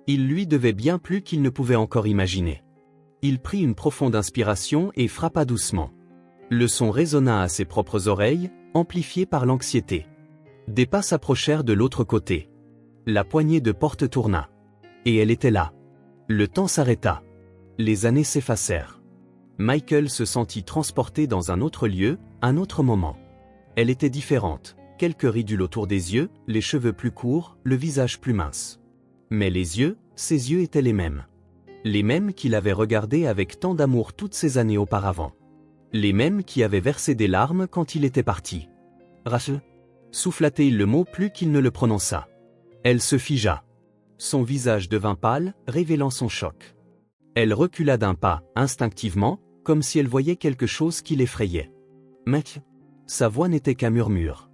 Il lui devait bien plus qu'il ne pouvait encore imaginer. Il prit une profonde inspiration et frappa doucement. Le son résonna à ses propres oreilles, amplifié par l'anxiété. Des pas s'approchèrent de l'autre côté. La poignée de porte tourna. Et elle était là. Le temps s'arrêta. Les années s'effacèrent. Michael se sentit transporté dans un autre lieu, un autre moment. Elle était différente, quelques ridules autour des yeux, les cheveux plus courts, le visage plus mince. Mais les yeux, ses yeux étaient les mêmes. Les mêmes qu'il avait regardés avec tant d'amour toutes ces années auparavant. Les mêmes qui avaient versé des larmes quand il était parti. Rachel, souffla-t-il le mot plus qu'il ne le prononça. Elle se figea. Son visage devint pâle, révélant son choc. Elle recula d'un pas, instinctivement, comme si elle voyait quelque chose qui l'effrayait. Mec. Sa voix n'était qu'un murmure.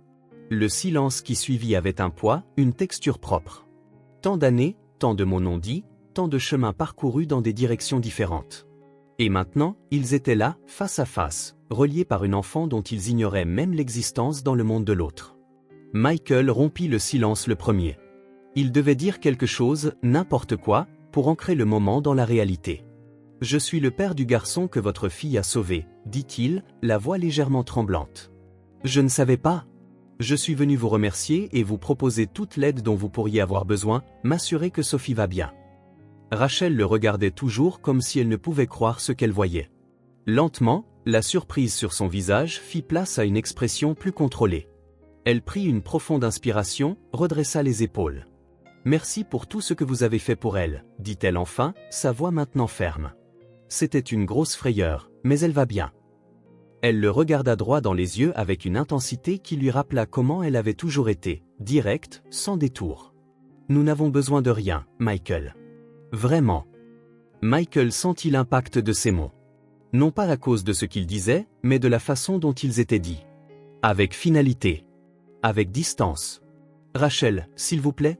Le silence qui suivit avait un poids, une texture propre. Tant d'années, tant de mots non dits, tant de chemins parcourus dans des directions différentes. Et maintenant, ils étaient là, face à face, reliés par une enfant dont ils ignoraient même l'existence dans le monde de l'autre. Michael rompit le silence le premier. Il devait dire quelque chose, n'importe quoi, pour ancrer le moment dans la réalité. « Je suis le père du garçon que votre fille a sauvé », dit-il, la voix légèrement tremblante. Je ne savais pas. Je suis venu vous remercier et vous proposer toute l'aide dont vous pourriez avoir besoin, m'assurer que Sophie va bien. Rachel le regardait toujours comme si elle ne pouvait croire ce qu'elle voyait. Lentement, la surprise sur son visage fit place à une expression plus contrôlée. Elle prit une profonde inspiration, redressa les épaules. « Merci pour tout ce que vous avez fait pour elle, » dit-elle enfin, sa voix maintenant ferme. C'était une grosse frayeur, mais elle va bien. Elle le regarda droit dans les yeux avec une intensité qui lui rappela comment elle avait toujours été, directe, sans détour. « Nous n'avons besoin de rien, Michael. » Vraiment. Michael sentit l'impact de ces mots. Non pas à cause de ce qu'il disait, mais de la façon dont ils étaient dits. Avec finalité. Avec distance. « Rachel, s'il vous plaît ?»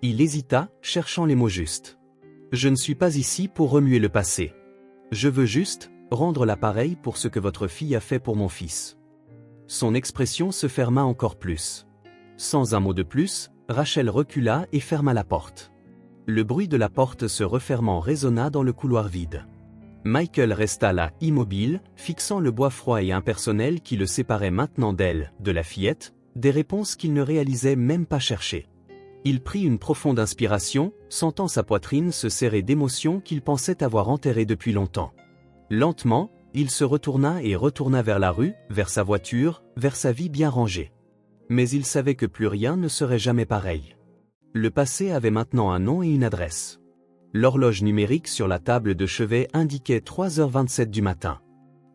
Il hésita, cherchant les mots justes. « Je ne suis pas ici pour remuer le passé. Je veux juste rendre l'appareil pour ce que votre fille a fait pour mon fils. » Son expression se ferma encore plus. Sans un mot de plus, Rachel recula et ferma la porte. Le bruit de la porte se refermant résonna dans le couloir vide. Michael resta là, immobile, fixant le bois froid et impersonnel qui le séparait maintenant d'elle, de la fillette, des réponses qu'il ne réalisait même pas chercher. Il prit une profonde inspiration, sentant sa poitrine se serrer d'émotions qu'il pensait avoir enterrées depuis longtemps. Lentement, il se retourna vers la rue, vers sa voiture, vers sa vie bien rangée. Mais il savait que plus rien ne serait jamais pareil. Le passé avait maintenant un nom et une adresse. L'horloge numérique sur la table de chevet indiquait 3h27 du matin.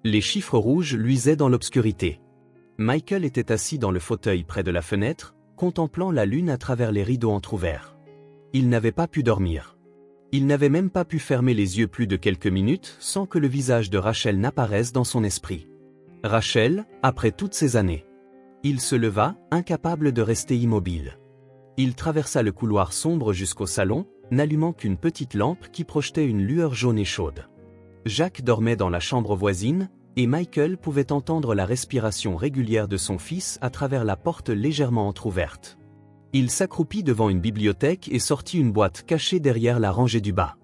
Les chiffres rouges luisaient dans l'obscurité. Michael était assis dans le fauteuil près de la fenêtre, contemplant la lune à travers les rideaux entr'ouverts. Il n'avait pas pu dormir. Il n'avait même pas pu fermer les yeux plus de quelques minutes sans que le visage de Rachel n'apparaisse dans son esprit. Rachel, après toutes ces années. Il se leva, incapable de rester immobile. Il traversa le couloir sombre jusqu'au salon, n'allumant qu'une petite lampe qui projetait une lueur jaune et chaude. Jacques dormait dans la chambre voisine, et Michael pouvait entendre la respiration régulière de son fils à travers la porte légèrement entr'ouverte. Il s'accroupit devant une bibliothèque et sortit une boîte cachée derrière la rangée du bas.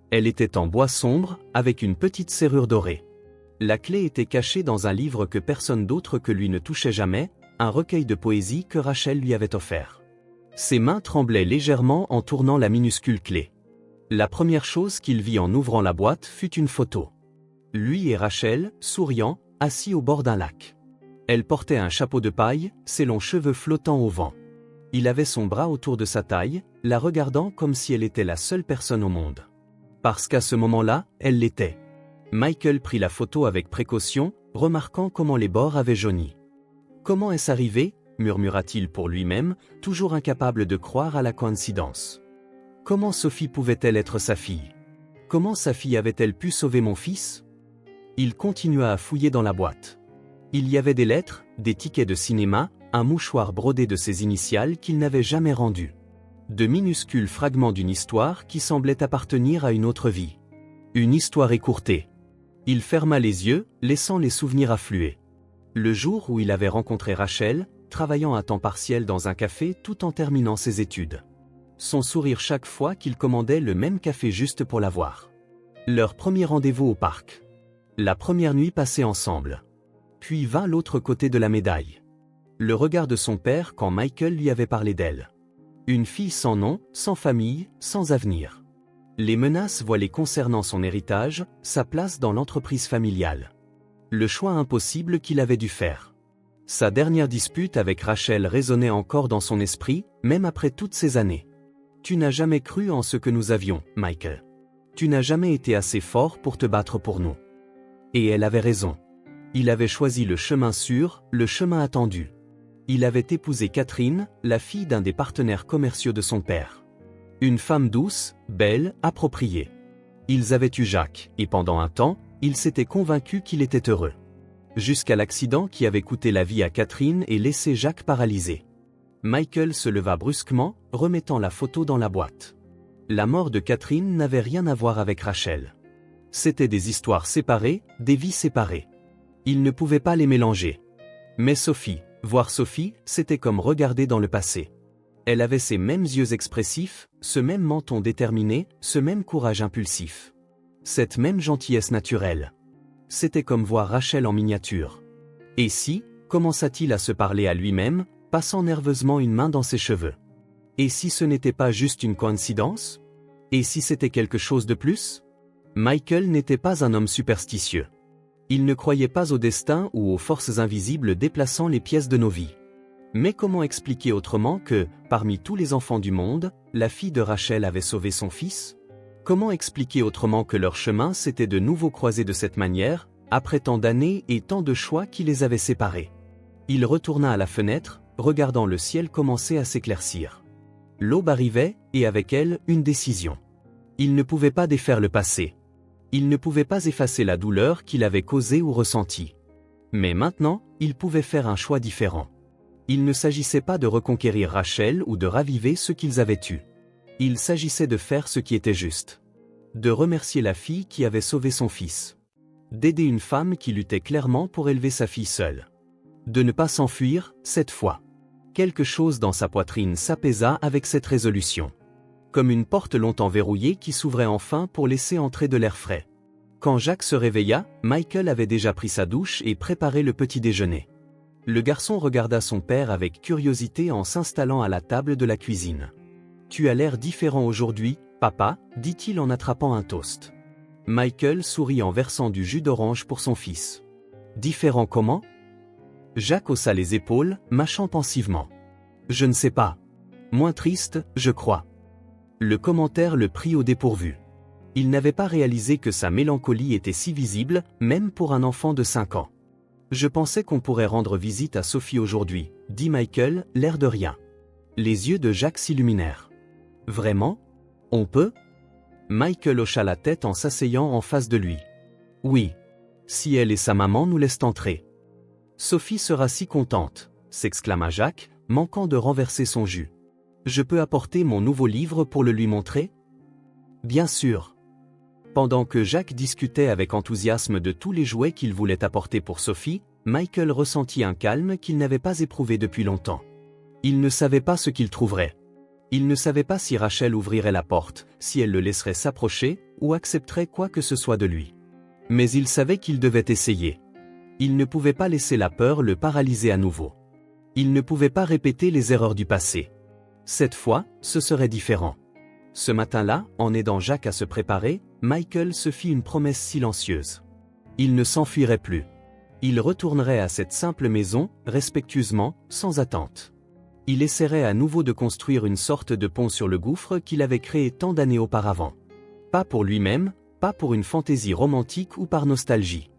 Elle était en bois sombre, avec une petite serrure dorée. La clé était cachée dans un livre que personne d'autre que lui ne touchait jamais, un recueil de poésie que Rachel lui avait offert. Ses mains tremblaient légèrement en tournant la minuscule clé. La première chose qu'il vit en ouvrant la boîte fut une photo. Lui et Rachel, souriant, assis au bord d'un lac. Elle portait un chapeau de paille, ses longs cheveux flottant au vent. Il avait son bras autour de sa taille, la regardant comme si elle était la seule personne au monde. Parce qu'à ce moment-là, elle l'était. Michael prit la photo avec précaution, remarquant comment les bords avaient jauni. « Comment est-ce arrivé ?» murmura-t-il pour lui-même, toujours incapable de croire à la coïncidence. Comment Sophie pouvait-elle être sa fille? Comment sa fille avait-elle pu sauver mon fils? Il continua à fouiller dans la boîte. Il y avait des lettres, des tickets de cinéma, un mouchoir brodé de ses initiales qu'il n'avait jamais rendu. De minuscules fragments d'une histoire qui semblait appartenir à une autre vie. Une histoire écourtée. Il ferma les yeux, laissant les souvenirs affluer. Le jour où il avait rencontré Rachel, travaillant à temps partiel dans un café tout en terminant ses études. Son sourire chaque fois qu'il commandait le même café juste pour la voir. Leur premier rendez-vous au parc. La première nuit passée ensemble. Puis vint l'autre côté de la médaille. Le regard de son père quand Michael lui avait parlé d'elle. Une fille sans nom, sans famille, sans avenir. Les menaces voilées concernant son héritage, sa place dans l'entreprise familiale. Le choix impossible qu'il avait dû faire. Sa dernière dispute avec Rachel résonnait encore dans son esprit, même après toutes ces années. « Tu n'as jamais cru en ce que nous avions, Michael. Tu n'as jamais été assez fort pour te battre pour nous. » Et elle avait raison. Il avait choisi le chemin sûr, le chemin attendu. Il avait épousé Catherine, la fille d'un des partenaires commerciaux de son père. Une femme douce, belle, appropriée. Ils avaient eu Jacques, et pendant un temps, il s'était convaincu qu'il était heureux. Jusqu'à l'accident qui avait coûté la vie à Catherine et laissé Jacques paralysé. Michael se leva brusquement, remettant la photo dans la boîte. La mort de Catherine n'avait rien à voir avec Rachel. C'étaient des histoires séparées, des vies séparées. Il ne pouvait pas les mélanger. Mais Sophie, voir Sophie, c'était comme regarder dans le passé. Elle avait ces mêmes yeux expressifs, ce même menton déterminé, ce même courage impulsif. Cette même gentillesse naturelle. C'était comme voir Rachel en miniature. Et si, commença-t-il à se parler à lui-même, passant nerveusement une main dans ses cheveux. Et si ce n'était pas juste une coïncidence? Et si c'était quelque chose de plus? Michael n'était pas un homme superstitieux. Il ne croyait pas au destin ou aux forces invisibles déplaçant les pièces de nos vies. Mais comment expliquer autrement que, parmi tous les enfants du monde, la fille de Rachel avait sauvé son fils? Comment expliquer autrement que leur chemin s'était de nouveau croisé de cette manière, après tant d'années et tant de choix qui les avaient séparés? Il retourna à la fenêtre, regardant le ciel commencer à s'éclaircir. L'aube arrivait, et avec elle, une décision. Il ne pouvait pas défaire le passé. Il ne pouvait pas effacer la douleur qu'il avait causée ou ressentie. Mais maintenant, il pouvait faire un choix différent. Il ne s'agissait pas de reconquérir Rachel ou de raviver ce qu'ils avaient eu. Il s'agissait de faire ce qui était juste. De remercier la fille qui avait sauvé son fils. D'aider une femme qui luttait clairement pour élever sa fille seule. De ne pas s'enfuir, cette fois. Quelque chose dans sa poitrine s'apaisa avec cette résolution. Comme une porte longtemps verrouillée qui s'ouvrait enfin pour laisser entrer de l'air frais. Quand Jacques se réveilla, Michael avait déjà pris sa douche et préparé le petit déjeuner. Le garçon regarda son père avec curiosité en s'installant à la table de la cuisine. « Tu as l'air différent aujourd'hui, papa » dit-il en attrapant un toast. Michael sourit en versant du jus d'orange pour son fils. « Différent comment » Jacques haussa les épaules, mâchant pensivement. « Je ne sais pas. Moins triste, je crois. » Le commentaire le prit au dépourvu. Il n'avait pas réalisé que sa mélancolie était si visible, même pour un enfant de 5 ans. « Je pensais qu'on pourrait rendre visite à Sophie aujourd'hui, » dit Michael, l'air de rien. Les yeux de Jacques s'illuminèrent. « Vraiment? On peut » Michael hocha la tête en s'asseyant en face de lui. « Oui. Si elle et sa maman nous laissent entrer. »« Sophie sera si contente » s'exclama Jacques, manquant de renverser son jus. « Je peux apporter mon nouveau livre pour le lui montrer ?»« Bien sûr. » Pendant que Jacques discutait avec enthousiasme de tous les jouets qu'il voulait apporter pour Sophie, Michael ressentit un calme qu'il n'avait pas éprouvé depuis longtemps. Il ne savait pas ce qu'il trouverait. Il ne savait pas si Rachel ouvrirait la porte, si elle le laisserait s'approcher, ou accepterait quoi que ce soit de lui. Mais il savait qu'il devait essayer. Il ne pouvait pas laisser la peur le paralyser à nouveau. Il ne pouvait pas répéter les erreurs du passé. Cette fois, ce serait différent. Ce matin-là, en aidant Jacques à se préparer, Michael se fit une promesse silencieuse. Il ne s'enfuirait plus. Il retournerait à cette simple maison, respectueusement, sans attente. Il essaierait à nouveau de construire une sorte de pont sur le gouffre qu'il avait créé tant d'années auparavant. Pas pour lui-même, pas pour une fantaisie romantique ou par nostalgie.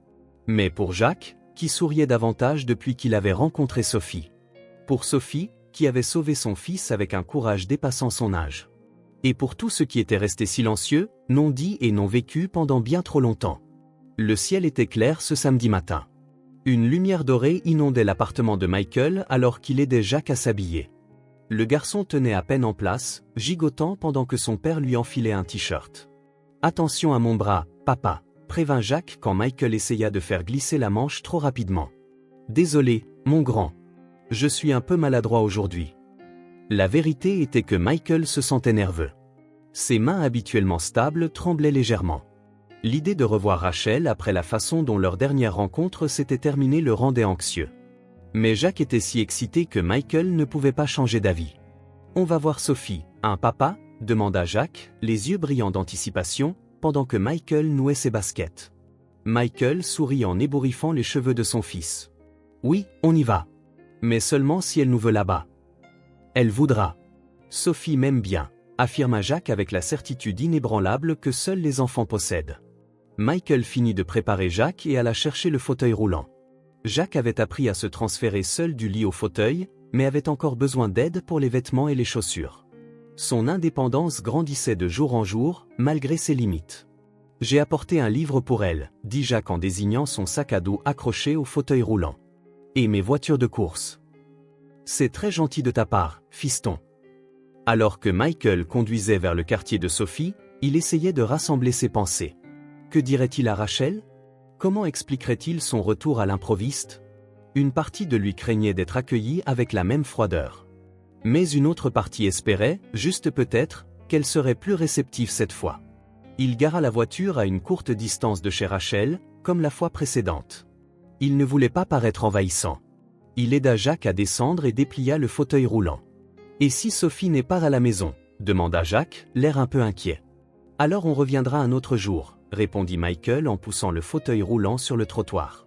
Mais pour Jacques, qui souriait davantage depuis qu'il avait rencontré Sophie. Pour Sophie, qui avait sauvé son fils avec un courage dépassant son âge. Et pour tout ce qui était resté silencieux, non dit et non vécu pendant bien trop longtemps. Le ciel était clair ce samedi matin. Une lumière dorée inondait l'appartement de Michael alors qu'il aidait Jacques à s'habiller. Le garçon tenait à peine en place, gigotant pendant que son père lui enfilait un t-shirt. « Attention à mon bras, papa », prévint Jacques quand Michael essaya de faire glisser la manche trop rapidement. « Désolé, mon grand. Je suis un peu maladroit aujourd'hui. » La vérité était que Michael se sentait nerveux. Ses mains habituellement stables tremblaient légèrement. L'idée de revoir Rachel après la façon dont leur dernière rencontre s'était terminée le rendait anxieux. Mais Jacques était si excité que Michael ne pouvait pas changer d'avis. « On va voir Sophie, hein papa ?» demanda Jacques, les yeux brillants d'anticipation, pendant que Michael nouait ses baskets. Michael sourit en ébouriffant les cheveux de son fils. « Oui, on y va. Mais seulement si elle nous veut là-bas. » « Elle voudra. Sophie m'aime bien », affirma Jacques avec la certitude inébranlable que seuls les enfants possèdent. Michael finit de préparer Jacques et alla chercher le fauteuil roulant. Jacques avait appris à se transférer seul du lit au fauteuil, mais avait encore besoin d'aide pour les vêtements et les chaussures. Son indépendance grandissait de jour en jour, malgré ses limites. « J'ai apporté un livre pour elle », dit Jacques en désignant son sac à dos accroché au fauteuil roulant. « Et mes voitures de course. » « C'est très gentil de ta part, fiston. » Alors que Michael conduisait vers le quartier de Sophie, il essayait de rassembler ses pensées. Que dirait-il à Rachel? Comment expliquerait-il son retour à l'improviste? Une partie de lui craignait d'être accueillie avec la même froideur. Mais une autre partie espérait, juste peut-être, qu'elle serait plus réceptive cette fois. Il gara la voiture à une courte distance de chez Rachel, comme la fois précédente. Il ne voulait pas paraître envahissant. Il aida Jacques à descendre et déplia le fauteuil roulant. « Et si Sophie n'est pas à la maison ?» demanda Jacques, l'air un peu inquiet. « Alors on reviendra un autre jour », répondit Michael en poussant le fauteuil roulant sur le trottoir.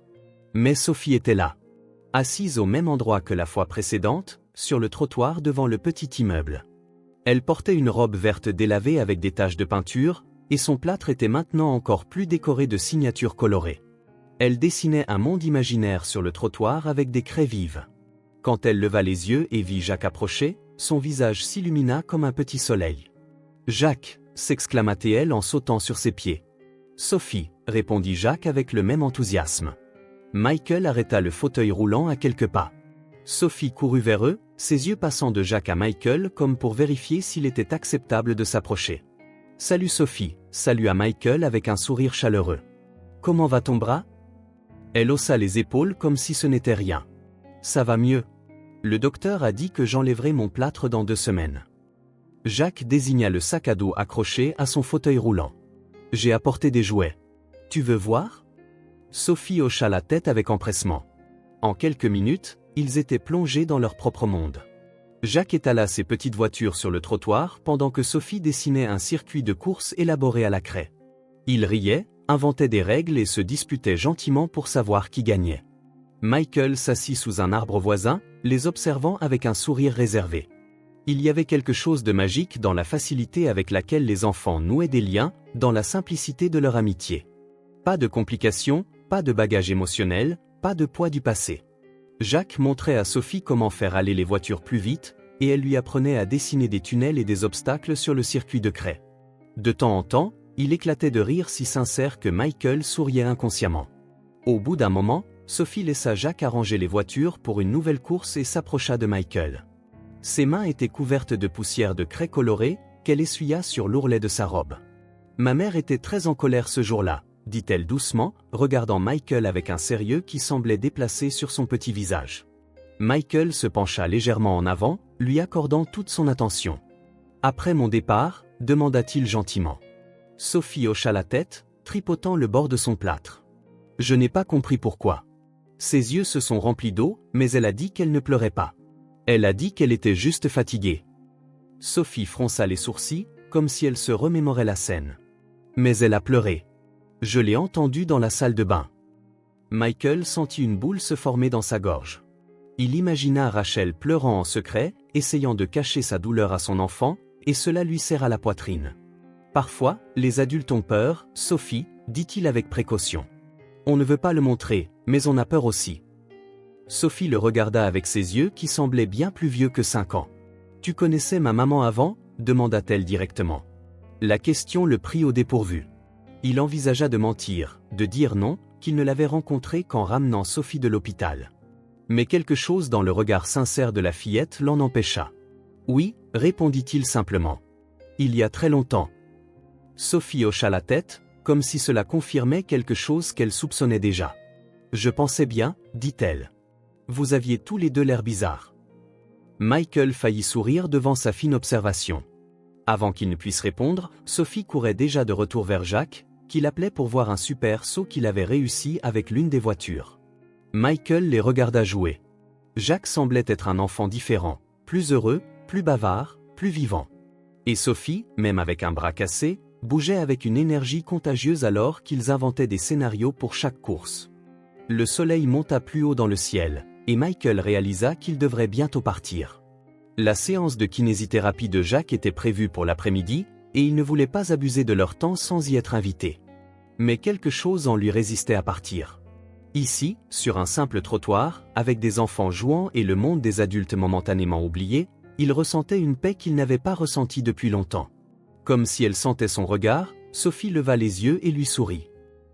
Mais Sophie était là. Assise au même endroit que la fois précédente, sur le trottoir devant le petit immeuble. Elle portait une robe verte délavée avec des taches de peinture, et son plâtre était maintenant encore plus décoré de signatures colorées. Elle dessinait un monde imaginaire sur le trottoir avec des craies vives. Quand elle leva les yeux et vit Jacques approcher, son visage s'illumina comme un petit soleil. « Jacques !» s'exclama-t-elle en sautant sur ses pieds. « Sophie !» répondit Jacques avec le même enthousiasme. Michael arrêta le fauteuil roulant à quelques pas. Sophie courut vers eux, ses yeux passant de Jacques à Michael comme pour vérifier s'il était acceptable de s'approcher. « Salut Sophie !» salua Michael avec un sourire chaleureux. « Comment va ton bras ?» Elle haussa les épaules comme si ce n'était rien. « Ça va mieux. Le docteur a dit que j'enlèverai mon plâtre dans 2 semaines. » Jacques désigna le sac à dos accroché à son fauteuil roulant. « J'ai apporté des jouets. Tu veux voir ?» Sophie hocha la tête avec empressement. En quelques minutes, ils étaient plongés dans leur propre monde. Jacques étala ses petites voitures sur le trottoir pendant que Sophie dessinait un circuit de course élaboré à la craie. Ils riaient, inventaient des règles et se disputaient gentiment pour savoir qui gagnait. Michael s'assit sous un arbre voisin, les observant avec un sourire réservé. Il y avait quelque chose de magique dans la facilité avec laquelle les enfants nouaient des liens, dans la simplicité de leur amitié. Pas de complications, pas de bagages émotionnels, pas de poids du passé. Jacques montrait à Sophie comment faire aller les voitures plus vite, et elle lui apprenait à dessiner des tunnels et des obstacles sur le circuit de craie. De temps en temps, il éclatait de rire si sincère que Michael souriait inconsciemment. Au bout d'un moment, Sophie laissa Jacques arranger les voitures pour une nouvelle course et s'approcha de Michael. Ses mains étaient couvertes de poussière de craie colorée, qu'elle essuya sur l'ourlet de sa robe. « Ma mère était très en colère ce jour-là », dit-elle doucement, regardant Michael avec un sérieux qui semblait déplacé sur son petit visage. Michael se pencha légèrement en avant, lui accordant toute son attention. « Après mon départ ?» demanda-t-il gentiment. Sophie hocha la tête, tripotant le bord de son plâtre. « Je n'ai pas compris pourquoi. » Ses yeux se sont remplis d'eau, mais elle a dit qu'elle ne pleurait pas. Elle a dit qu'elle était juste fatiguée. Sophie fronça les sourcils, comme si elle se remémorait la scène. Mais elle a pleuré. Je l'ai entendue dans la salle de bain. Michael sentit une boule se former dans sa gorge. Il imagina Rachel pleurant en secret, essayant de cacher sa douleur à son enfant, et cela lui serra la poitrine. Parfois, les adultes ont peur, Sophie, dit-il avec précaution. On ne veut pas le montrer, mais on a peur aussi. Sophie le regarda avec ses yeux qui semblaient bien plus vieux que 5 ans. « Tu connaissais ma maman avant ?» demanda-t-elle directement. La question le prit au dépourvu. Il envisagea de mentir, de dire non, qu'il ne l'avait rencontrée qu'en ramenant Sophie de l'hôpital. Mais quelque chose dans le regard sincère de la fillette l'en empêcha. « Oui » répondit-il simplement. « Il y a très longtemps. » Sophie hocha la tête, comme si cela confirmait quelque chose qu'elle soupçonnait déjà. « Je pensais bien » dit-elle. « Vous aviez tous les deux l'air bizarre. » Michael faillit sourire devant sa fine observation. Avant qu'il ne puisse répondre, Sophie courait déjà de retour vers Jacques, qui l'appelait pour voir un super saut qu'il avait réussi avec l'une des voitures. Michael les regarda jouer. Jacques semblait être un enfant différent, plus heureux, plus bavard, plus vivant. Et Sophie, même avec un bras cassé, bougeait avec une énergie contagieuse alors qu'ils inventaient des scénarios pour chaque course. Le soleil monta plus haut dans le ciel, et Michael réalisa qu'il devrait bientôt partir. La séance de kinésithérapie de Jacques était prévue pour l'après-midi, et il ne voulait pas abuser de leur temps sans y être invité. Mais quelque chose en lui résistait à partir. Ici, sur un simple trottoir, avec des enfants jouant et le monde des adultes momentanément oubliés, il ressentait une paix qu'il n'avait pas ressentie depuis longtemps. Comme si elle sentait son regard, Sophie leva les yeux et lui sourit.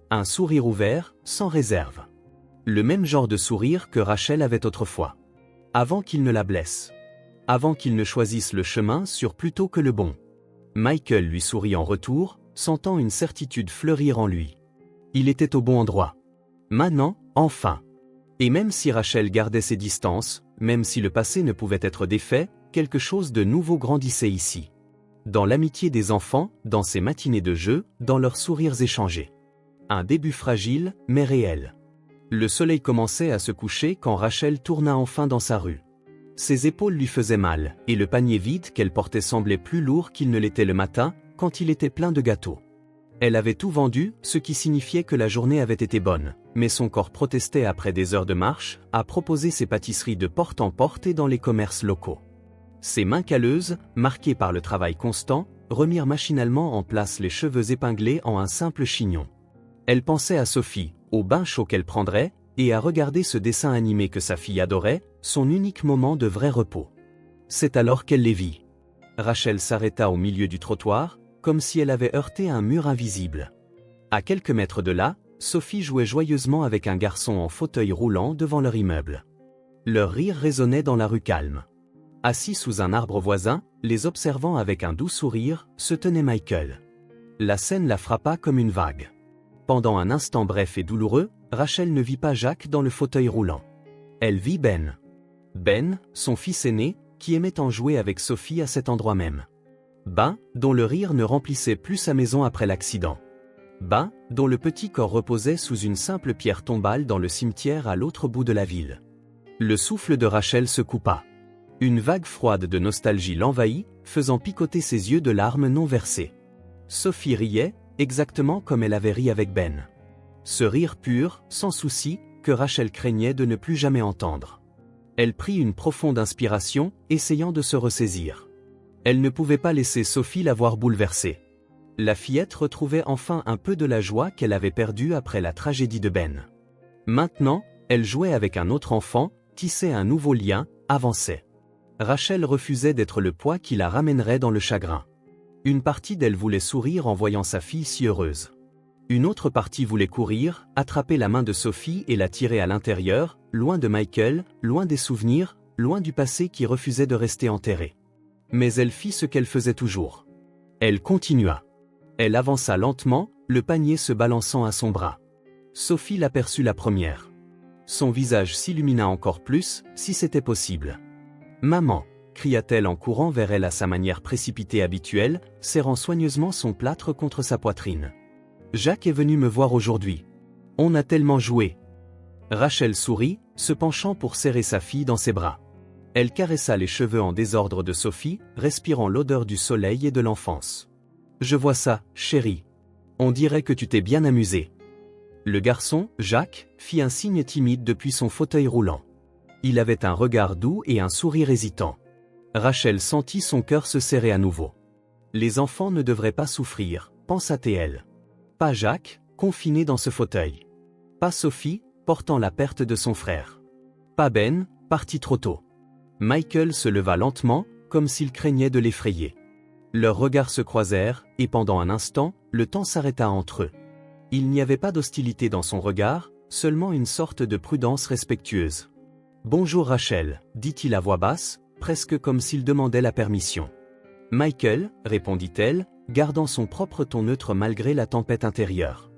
Un sourire ouvert, sans réserve. Le même genre de sourire que Rachel avait autrefois. Avant qu'il ne la blesse. Avant qu'il ne choisisse le chemin sûr plutôt que le bon. Michael lui sourit en retour, sentant une certitude fleurir en lui. Il était au bon endroit. Maintenant, enfin. Et même si Rachel gardait ses distances, même si le passé ne pouvait être défait, quelque chose de nouveau grandissait ici. Dans l'amitié des enfants, dans ces matinées de jeu, dans leurs sourires échangés. Un début fragile, mais réel. Le soleil commençait à se coucher quand Rachel tourna enfin dans sa rue. Ses épaules lui faisaient mal, et le panier vide qu'elle portait semblait plus lourd qu'il ne l'était le matin, quand il était plein de gâteaux. Elle avait tout vendu, ce qui signifiait que la journée avait été bonne, mais son corps protestait après des heures de marche, à proposer ses pâtisseries de porte en porte et dans les commerces locaux. Ses mains calleuses, marquées par le travail constant, remirent machinalement en place les cheveux épinglés en un simple chignon. Elle pensait à Sophie, au bain chaud qu'elle prendrait, et à regarder ce dessin animé que sa fille adorait, son unique moment de vrai repos. C'est alors qu'elle les vit. Rachel s'arrêta au milieu du trottoir, comme si elle avait heurté un mur invisible. À quelques mètres de là, Sophie jouait joyeusement avec un garçon en fauteuil roulant devant leur immeuble. Leur rire résonnait dans la rue calme. Assis sous un arbre voisin, les observant avec un doux sourire, se tenait Michael. La scène la frappa comme une vague. Pendant un instant bref et douloureux, Rachel ne vit pas Jacques dans le fauteuil roulant. Elle vit Ben. Ben, son fils aîné, qui aimait en jouer avec Sophie à cet endroit même. Ben, dont le rire ne remplissait plus sa maison après l'accident. Ben, dont le petit corps reposait sous une simple pierre tombale dans le cimetière à l'autre bout de la ville. Le souffle de Rachel se coupa. Une vague froide de nostalgie l'envahit, faisant picoter ses yeux de larmes non versées. Sophie riait, exactement comme elle avait ri avec Ben. Ce rire pur, sans souci, que Rachel craignait de ne plus jamais entendre. Elle prit une profonde inspiration, essayant de se ressaisir. Elle ne pouvait pas laisser Sophie la voir bouleversée. La fillette retrouvait enfin un peu de la joie qu'elle avait perdue après la tragédie de Ben. Maintenant, elle jouait avec un autre enfant, tissait un nouveau lien, avançait. Rachel refusait d'être le poids qui la ramènerait dans le chagrin. Une partie d'elle voulait sourire en voyant sa fille si heureuse. Une autre partie voulait courir, attraper la main de Sophie et la tirer à l'intérieur, loin de Michael, loin des souvenirs, loin du passé qui refusait de rester enterré. Mais elle fit ce qu'elle faisait toujours. Elle continua. Elle avança lentement, le panier se balançant à son bras. Sophie l'aperçut la première. Son visage s'illumina encore plus, si c'était possible. « Maman !» cria-t-elle en courant vers elle à sa manière précipitée habituelle, serrant soigneusement son plâtre contre sa poitrine. « Jacques est venu me voir aujourd'hui. On a tellement joué. » Rachel sourit, se penchant pour serrer sa fille dans ses bras. Elle caressa les cheveux en désordre de Sophie, respirant l'odeur du soleil et de l'enfance. « Je vois ça, chérie. On dirait que tu t'es bien amusée. » Le garçon, Jacques, fit un signe timide depuis son fauteuil roulant. Il avait un regard doux et un sourire hésitant. Rachel sentit son cœur se serrer à nouveau. Les enfants ne devraient pas souffrir, pensa-t-elle. Pas Jacques, confiné dans ce fauteuil. Pas Sophie, portant la perte de son frère. Pas Ben, parti trop tôt. Michael se leva lentement, comme s'il craignait de l'effrayer. Leurs regards se croisèrent, et pendant un instant, le temps s'arrêta entre eux. Il n'y avait pas d'hostilité dans son regard, seulement une sorte de prudence respectueuse. « Bonjour Rachel », dit-il à voix basse, presque comme s'il demandait la permission. « Michael », répondit-elle, gardant son propre ton neutre malgré la tempête intérieure.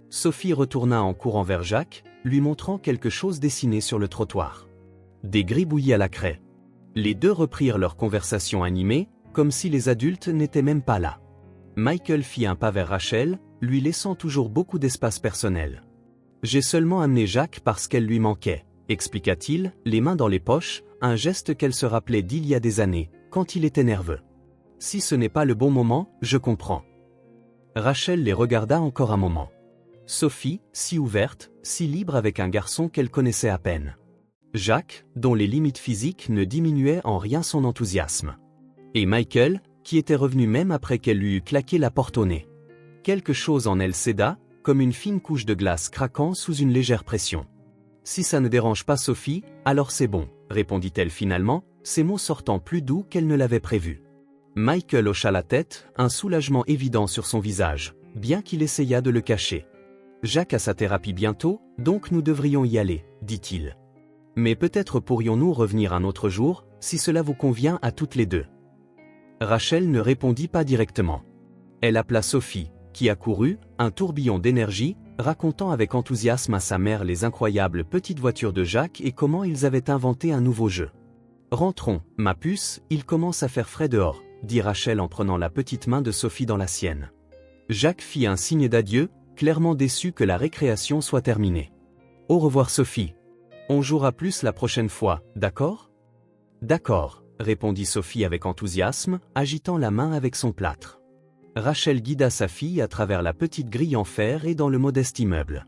Sophie retourna en courant vers Jacques, lui montrant quelque chose dessiné sur le trottoir. Des gribouillis à la craie. Les deux reprirent leur conversation animée, comme si les adultes n'étaient même pas là. Michael fit un pas vers Rachel, lui laissant toujours beaucoup d'espace personnel. « J'ai seulement amené Jacques parce qu'elle lui manquait », expliqua-t-il, les mains dans les poches, un geste qu'elle se rappelait d'il y a des années, quand il était nerveux. « Si ce n'est pas le bon moment, je comprends. » Rachel les regarda encore un moment. Sophie, si ouverte, si libre avec un garçon qu'elle connaissait à peine. Jacques, dont les limites physiques ne diminuaient en rien son enthousiasme. Et Michael, qui était revenu même après qu'elle lui eut claqué la porte au nez. Quelque chose en elle céda, comme une fine couche de glace craquant sous une légère pression. « Si ça ne dérange pas Sophie, alors c'est bon, » répondit-elle finalement, ses mots sortant plus doux qu'elle ne l'avait prévu. Michael hocha la tête, un soulagement évident sur son visage, bien qu'il essayât de le cacher. « Jacques a sa thérapie bientôt, donc nous devrions y aller, » dit-il. « Mais peut-être pourrions-nous revenir un autre jour, si cela vous convient à toutes les deux. » Rachel ne répondit pas directement. Elle appela Sophie, qui accourut, un tourbillon d'énergie, racontant avec enthousiasme à sa mère les incroyables petites voitures de Jacques et comment ils avaient inventé un nouveau jeu. « Rentrons, ma puce, il commence à faire frais dehors, » dit Rachel en prenant la petite main de Sophie dans la sienne. Jacques fit un signe d'adieu, clairement déçu que la récréation soit terminée. Au revoir Sophie. On jouera plus la prochaine fois, d'accord? D'accord, répondit Sophie avec enthousiasme, agitant la main avec son plâtre. Rachel guida sa fille à travers la petite grille en fer et dans le modeste immeuble.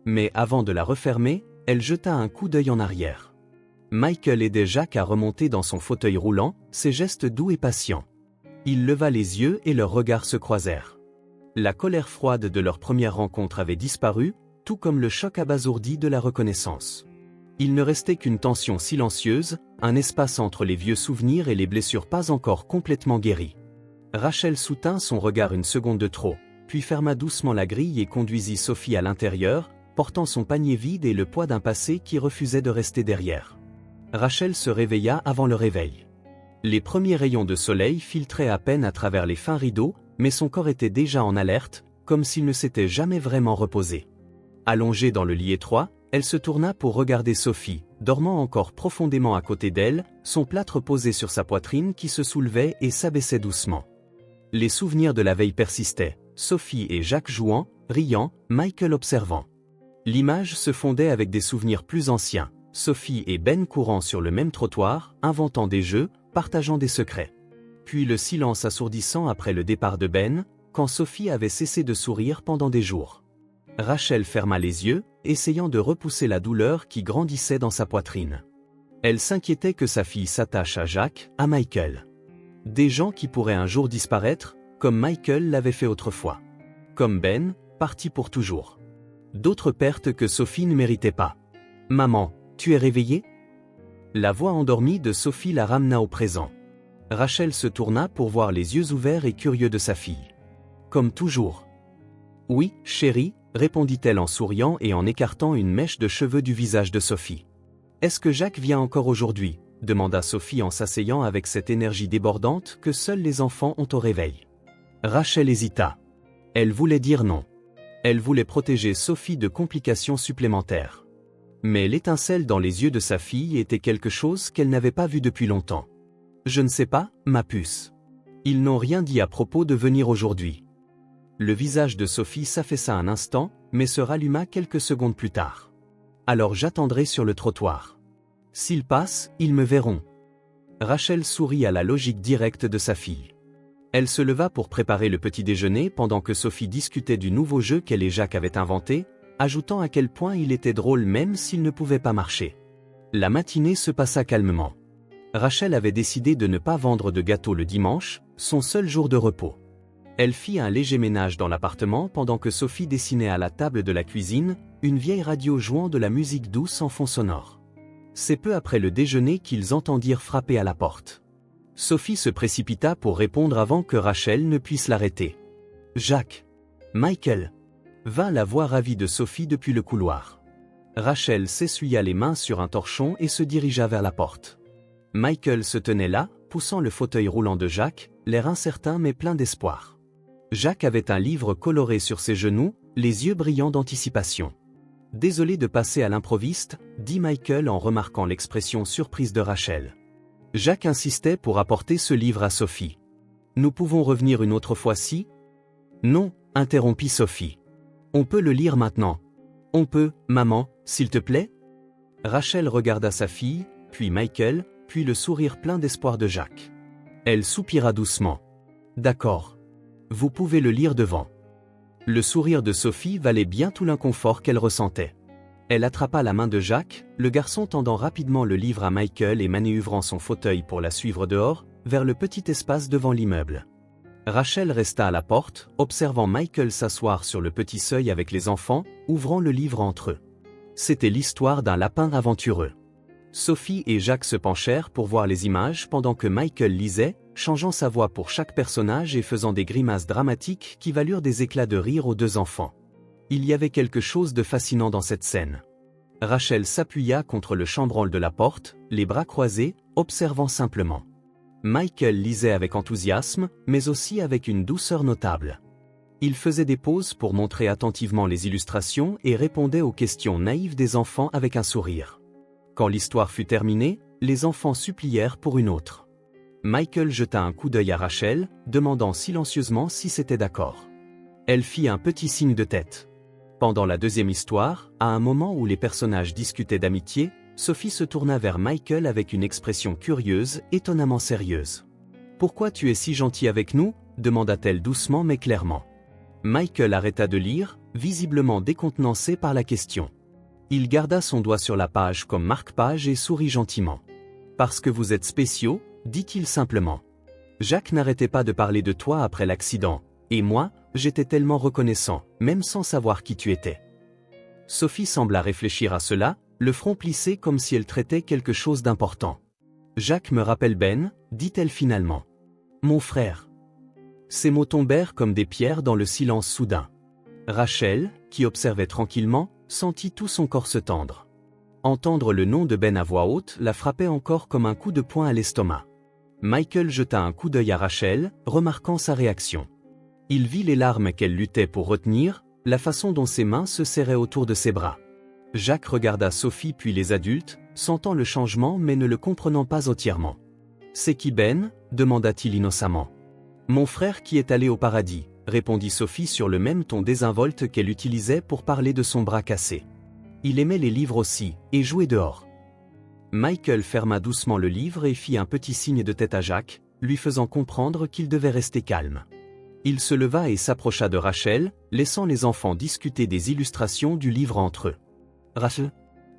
Mais avant de la refermer, elle jeta un coup d'œil en arrière. Michael aidait Jacques à remonter dans son fauteuil roulant, ses gestes doux et patients. Il leva les yeux et leurs regards se croisèrent. La colère froide de leur première rencontre avait disparu, tout comme le choc abasourdi de la reconnaissance. Il ne restait qu'une tension silencieuse, un espace entre les vieux souvenirs et les blessures pas encore complètement guéries. Rachel soutint son regard une seconde de trop, puis ferma doucement la grille et conduisit Sophie à l'intérieur, portant son panier vide et le poids d'un passé qui refusait de rester derrière. Rachel se réveilla avant le réveil. Les premiers rayons de soleil filtraient à peine à travers les fins rideaux, mais son corps était déjà en alerte, comme s'il ne s'était jamais vraiment reposé. Allongée dans le lit étroit, elle se tourna pour regarder Sophie, dormant encore profondément à côté d'elle, son plâtre posé sur sa poitrine qui se soulevait et s'abaissait doucement. Les souvenirs de la veille persistaient, Sophie et Jacques jouant, riant, Michael observant. L'image se fondait avec des souvenirs plus anciens, Sophie et Ben courant sur le même trottoir, inventant des jeux, partageant des secrets. Puis le silence assourdissant après le départ de Ben, quand Sophie avait cessé de sourire pendant des jours. Rachel ferma les yeux, essayant de repousser la douleur qui grandissait dans sa poitrine. Elle s'inquiétait que sa fille s'attache à Jacques, à Michael. Des gens qui pourraient un jour disparaître, comme Michael l'avait fait autrefois. Comme Ben, parti pour toujours. D'autres pertes que Sophie ne méritait pas. « Maman, tu es réveillée ?» La voix endormie de Sophie la ramena au présent. Rachel se tourna pour voir les yeux ouverts et curieux de sa fille. Comme toujours. « Oui, chérie », répondit-elle en souriant et en écartant une mèche de cheveux du visage de Sophie. « Est-ce que Jacques vient encore aujourd'hui ?» demanda Sophie en s'asseyant avec cette énergie débordante que seuls les enfants ont au réveil. Rachel hésita. Elle voulait dire non. Elle voulait protéger Sophie de complications supplémentaires. Mais l'étincelle dans les yeux de sa fille était quelque chose qu'elle n'avait pas vu depuis longtemps. « Je ne sais pas, ma puce. Ils n'ont rien dit à propos de venir aujourd'hui. » Le visage de Sophie s'affaissa un instant, mais se ralluma quelques secondes plus tard. « Alors j'attendrai sur le trottoir. S'ils passent, ils me verront. » Rachel sourit à la logique directe de sa fille. Elle se leva pour préparer le petit déjeuner pendant que Sophie discutait du nouveau jeu qu'elle et Jacques avaient inventé, ajoutant à quel point il était drôle même s'il ne pouvait pas marcher. La matinée se passa calmement. Rachel avait décidé de ne pas vendre de gâteau le dimanche, son seul jour de repos. Elle fit un léger ménage dans l'appartement pendant que Sophie dessinait à la table de la cuisine, une vieille radio jouant de la musique douce en fond sonore. C'est peu après le déjeuner qu'ils entendirent frapper à la porte. Sophie se précipita pour répondre avant que Rachel ne puisse l'arrêter. « Jacques. Michael. » vint la voix ravie de Sophie depuis le couloir. Rachel s'essuya les mains sur un torchon et se dirigea vers la porte. Michael se tenait là, poussant le fauteuil roulant de Jacques, l'air incertain mais plein d'espoir. Jacques avait un livre coloré sur ses genoux, les yeux brillants d'anticipation. « Désolé de passer à l'improviste », dit Michael en remarquant l'expression surprise de Rachel. Jacques insistait pour apporter ce livre à Sophie. « Nous pouvons revenir une autre fois si ?» ?»« Non, » interrompit Sophie. « On peut le lire maintenant. »« On peut, maman, s'il te plaît ?» Rachel regarda sa fille, puis Michael, puis le sourire plein d'espoir de Jacques. Elle soupira doucement. « D'accord. Vous pouvez le lire devant. » Le sourire de Sophie valait bien tout l'inconfort qu'elle ressentait. Elle attrapa la main de Jacques, le garçon tendant rapidement le livre à Michael et manœuvrant son fauteuil pour la suivre dehors, vers le petit espace devant l'immeuble. Rachel resta à la porte, observant Michael s'asseoir sur le petit seuil avec les enfants, ouvrant le livre entre eux. C'était l'histoire d'un lapin aventureux. Sophie et Jacques se penchèrent pour voir les images pendant que Michael lisait, changeant sa voix pour chaque personnage et faisant des grimaces dramatiques qui valurent des éclats de rire aux deux enfants. Il y avait quelque chose de fascinant dans cette scène. Rachel s'appuya contre le chambranle de la porte, les bras croisés, observant simplement. Michael lisait avec enthousiasme, mais aussi avec une douceur notable. Il faisait des pauses pour montrer attentivement les illustrations et répondait aux questions naïves des enfants avec un sourire. Quand l'histoire fut terminée, les enfants supplièrent pour une autre. Michael jeta un coup d'œil à Rachel, demandant silencieusement si c'était d'accord. Elle fit un petit signe de tête. Pendant la deuxième histoire, à un moment où les personnages discutaient d'amitié, Sophie se tourna vers Michael avec une expression curieuse, étonnamment sérieuse. « Pourquoi tu es si gentil avec nous ?» demanda-t-elle doucement mais clairement. Michael arrêta de lire, visiblement décontenancé par la question. Il garda son doigt sur la page comme marque-page et sourit gentiment. « Parce que vous êtes spéciaux » dit-il simplement. « Jacques n'arrêtait pas de parler de toi après l'accident, et moi, j'étais tellement reconnaissant, même sans savoir qui tu étais. » Sophie sembla réfléchir à cela, le front plissé comme si elle traitait quelque chose d'important. « Jacques me rappelle Ben, dit-elle finalement. Mon frère. » Ces mots tombèrent comme des pierres dans le silence soudain. Rachel, qui observait tranquillement, sentit tout son corps se tendre. Entendre le nom de Ben à voix haute la frappait encore comme un coup de poing à l'estomac. Michael jeta un coup d'œil à Rachel, remarquant sa réaction. Il vit les larmes qu'elle luttait pour retenir, la façon dont ses mains se serraient autour de ses bras. Jacques regarda Sophie puis les adultes, sentant le changement mais ne le comprenant pas entièrement. « C'est qui Ben ?» demanda-t-il innocemment. « Mon frère qui est allé au paradis », répondit Sophie sur le même ton désinvolte qu'elle utilisait pour parler de son bras cassé. Il aimait les livres aussi, et jouer dehors. Michael ferma doucement le livre et fit un petit signe de tête à Jacques, lui faisant comprendre qu'il devait rester calme. Il se leva et s'approcha de Rachel, laissant les enfants discuter des illustrations du livre entre eux. « Rachel »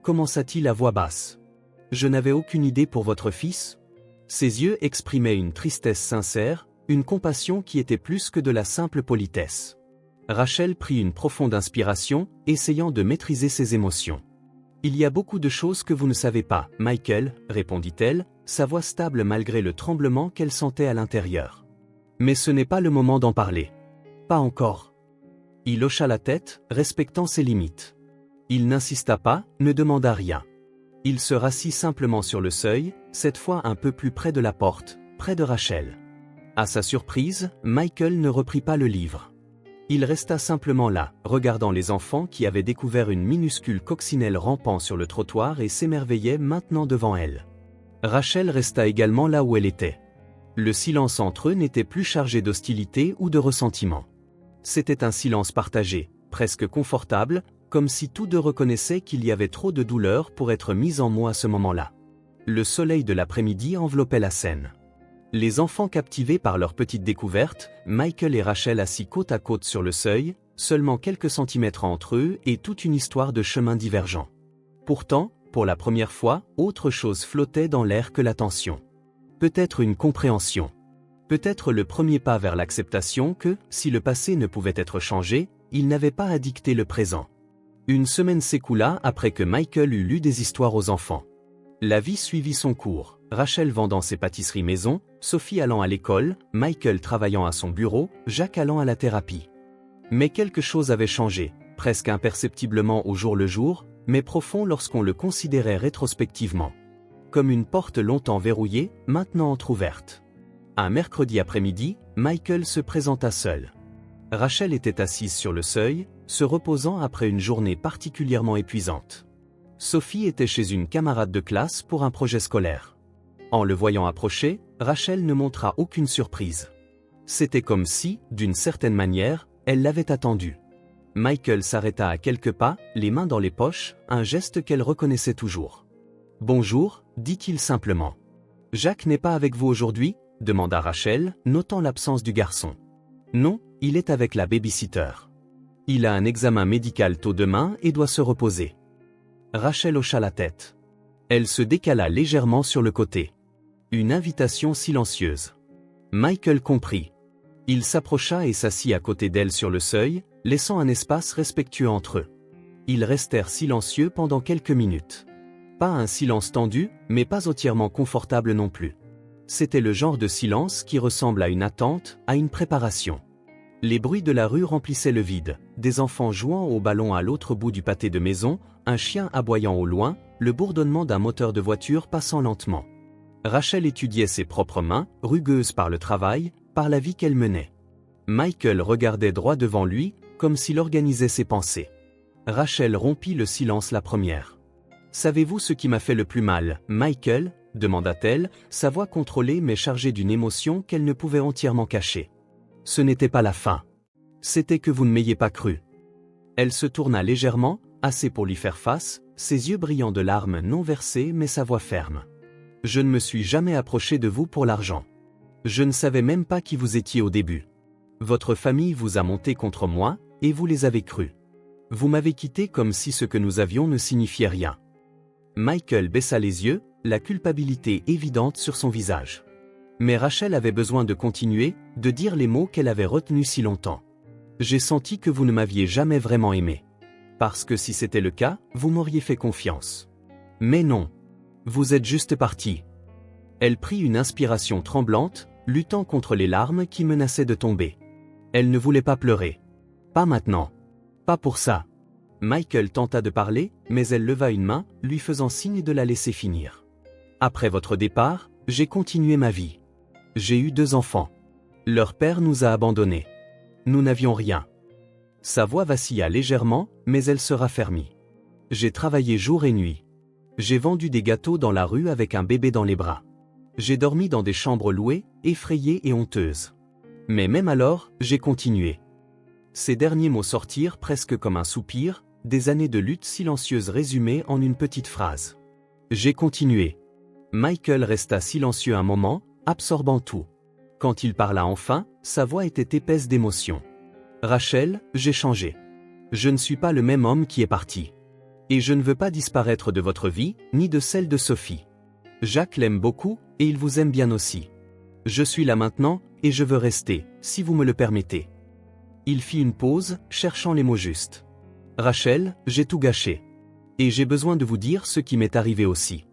commença-t-il à voix basse. « Je n'avais aucune idée pour votre fils ?» Ses yeux exprimaient une tristesse sincère, une compassion qui était plus que de la simple politesse. Rachel prit une profonde inspiration, essayant de maîtriser ses émotions. « Il y a beaucoup de choses que vous ne savez pas, Michael, » répondit-elle, sa voix stable malgré le tremblement qu'elle sentait à l'intérieur. « Mais ce n'est pas le moment d'en parler. »« Pas encore. » Il hocha la tête, respectant ses limites. Il n'insista pas, ne demanda rien. Il se rassit simplement sur le seuil, cette fois un peu plus près de la porte, près de Rachel. À sa surprise, Michael ne reprit pas le livre. Il resta simplement là, regardant les enfants qui avaient découvert une minuscule coccinelle rampant sur le trottoir et s'émerveillaient maintenant devant elle. Rachel resta également là où elle était. Le silence entre eux n'était plus chargé d'hostilité ou de ressentiment. C'était un silence partagé, presque confortable, comme si tous deux reconnaissaient qu'il y avait trop de douleur pour être mis en mots à ce moment-là. Le soleil de l'après-midi enveloppait la scène. Les enfants captivés par leur petite découverte, Michael et Rachel assis côte à côte sur le seuil, seulement quelques centimètres entre eux et toute une histoire de chemins divergents. Pourtant, pour la première fois, autre chose flottait dans l'air que l'attention. Peut-être une compréhension. Peut-être le premier pas vers l'acceptation que, si le passé ne pouvait être changé, il n'avait pas à dicter le présent. Une semaine s'écoula après que Michael eut lu des histoires aux enfants. La vie suivit son cours, Rachel vendant ses pâtisseries maison, Sophie allant à l'école, Michael travaillant à son bureau, Jacques allant à la thérapie. Mais quelque chose avait changé, presque imperceptiblement au jour le jour, mais profond lorsqu'on le considérait rétrospectivement. Comme une porte longtemps verrouillée, maintenant entr'ouverte. Un mercredi après-midi, Michael se présenta seul. Rachel était assise sur le seuil, se reposant après une journée particulièrement épuisante. Sophie était chez une camarade de classe pour un projet scolaire. En le voyant approcher, Rachel ne montra aucune surprise. C'était comme si, d'une certaine manière, elle l'avait attendu. Michael s'arrêta à quelques pas, les mains dans les poches, un geste qu'elle reconnaissait toujours. « Bonjour », dit-il simplement. « Jacques n'est pas avec vous aujourd'hui ?» demanda Rachel, notant l'absence du garçon. « Non, il est avec la baby-sitter. Il a un examen médical tôt demain et doit se reposer. » Rachel hocha la tête. Elle se décala légèrement sur le côté. Une invitation silencieuse. Michael comprit. Il s'approcha et s'assit à côté d'elle sur le seuil, laissant un espace respectueux entre eux. Ils restèrent silencieux pendant quelques minutes. Pas un silence tendu, mais pas entièrement confortable non plus. C'était le genre de silence qui ressemble à une attente, à une préparation. Les bruits de la rue remplissaient le vide, des enfants jouant au ballon à l'autre bout du pâté de maison, un chien aboyant au loin, le bourdonnement d'un moteur de voiture passant lentement. Rachel étudiait ses propres mains, rugueuses par le travail, par la vie qu'elle menait. Michael regardait droit devant lui, comme s'il organisait ses pensées. Rachel rompit le silence la première. « Savez-vous ce qui m'a fait le plus mal, Michael ?» demanda-t-elle, sa voix contrôlée mais chargée d'une émotion qu'elle ne pouvait entièrement cacher. Ce n'était pas la fin. C'était que vous ne m'ayez pas cru. Elle se tourna légèrement, assez pour lui faire face, ses yeux brillants de larmes non versées mais sa voix ferme. Je ne me suis jamais approché de vous pour l'argent. Je ne savais même pas qui vous étiez au début. Votre famille vous a monté contre moi, et vous les avez crus. Vous m'avez quitté comme si ce que nous avions ne signifiait rien. Michael baissa les yeux, la culpabilité évidente sur son visage. Mais Rachel avait besoin de continuer, de dire les mots qu'elle avait retenus si longtemps. J'ai senti que vous ne m'aviez jamais vraiment aimé. Parce que si c'était le cas, vous m'auriez fait confiance. Mais non. Vous êtes juste parti. Elle prit une inspiration tremblante, luttant contre les larmes qui menaçaient de tomber. Elle ne voulait pas pleurer. Pas maintenant. Pas pour ça. Michael tenta de parler, mais elle leva une main, lui faisant signe de la laisser finir. Après votre départ, j'ai continué ma vie. J'ai eu 2 enfants. Leur père nous a abandonnés. Nous n'avions rien. Sa voix vacilla légèrement, mais elle se raffermit. J'ai travaillé jour et nuit. J'ai vendu des gâteaux dans la rue avec un bébé dans les bras. J'ai dormi dans des chambres louées, effrayées et honteuses. Mais même alors, j'ai continué. Ces derniers mots sortirent presque comme un soupir, des années de lutte silencieuse résumées en une petite phrase. J'ai continué. Michael resta silencieux un moment, absorbant tout. Quand il parla enfin, sa voix était épaisse d'émotion. Rachel, j'ai changé. Je ne suis pas le même homme qui est parti. Et je ne veux pas disparaître de votre vie, ni de celle de Sophie. Jacques l'aime beaucoup, et il vous aime bien aussi. Je suis là maintenant, et je veux rester, si vous me le permettez. Il fit une pause, cherchant les mots justes. Rachel, j'ai tout gâché. Et j'ai besoin de vous dire ce qui m'est arrivé aussi.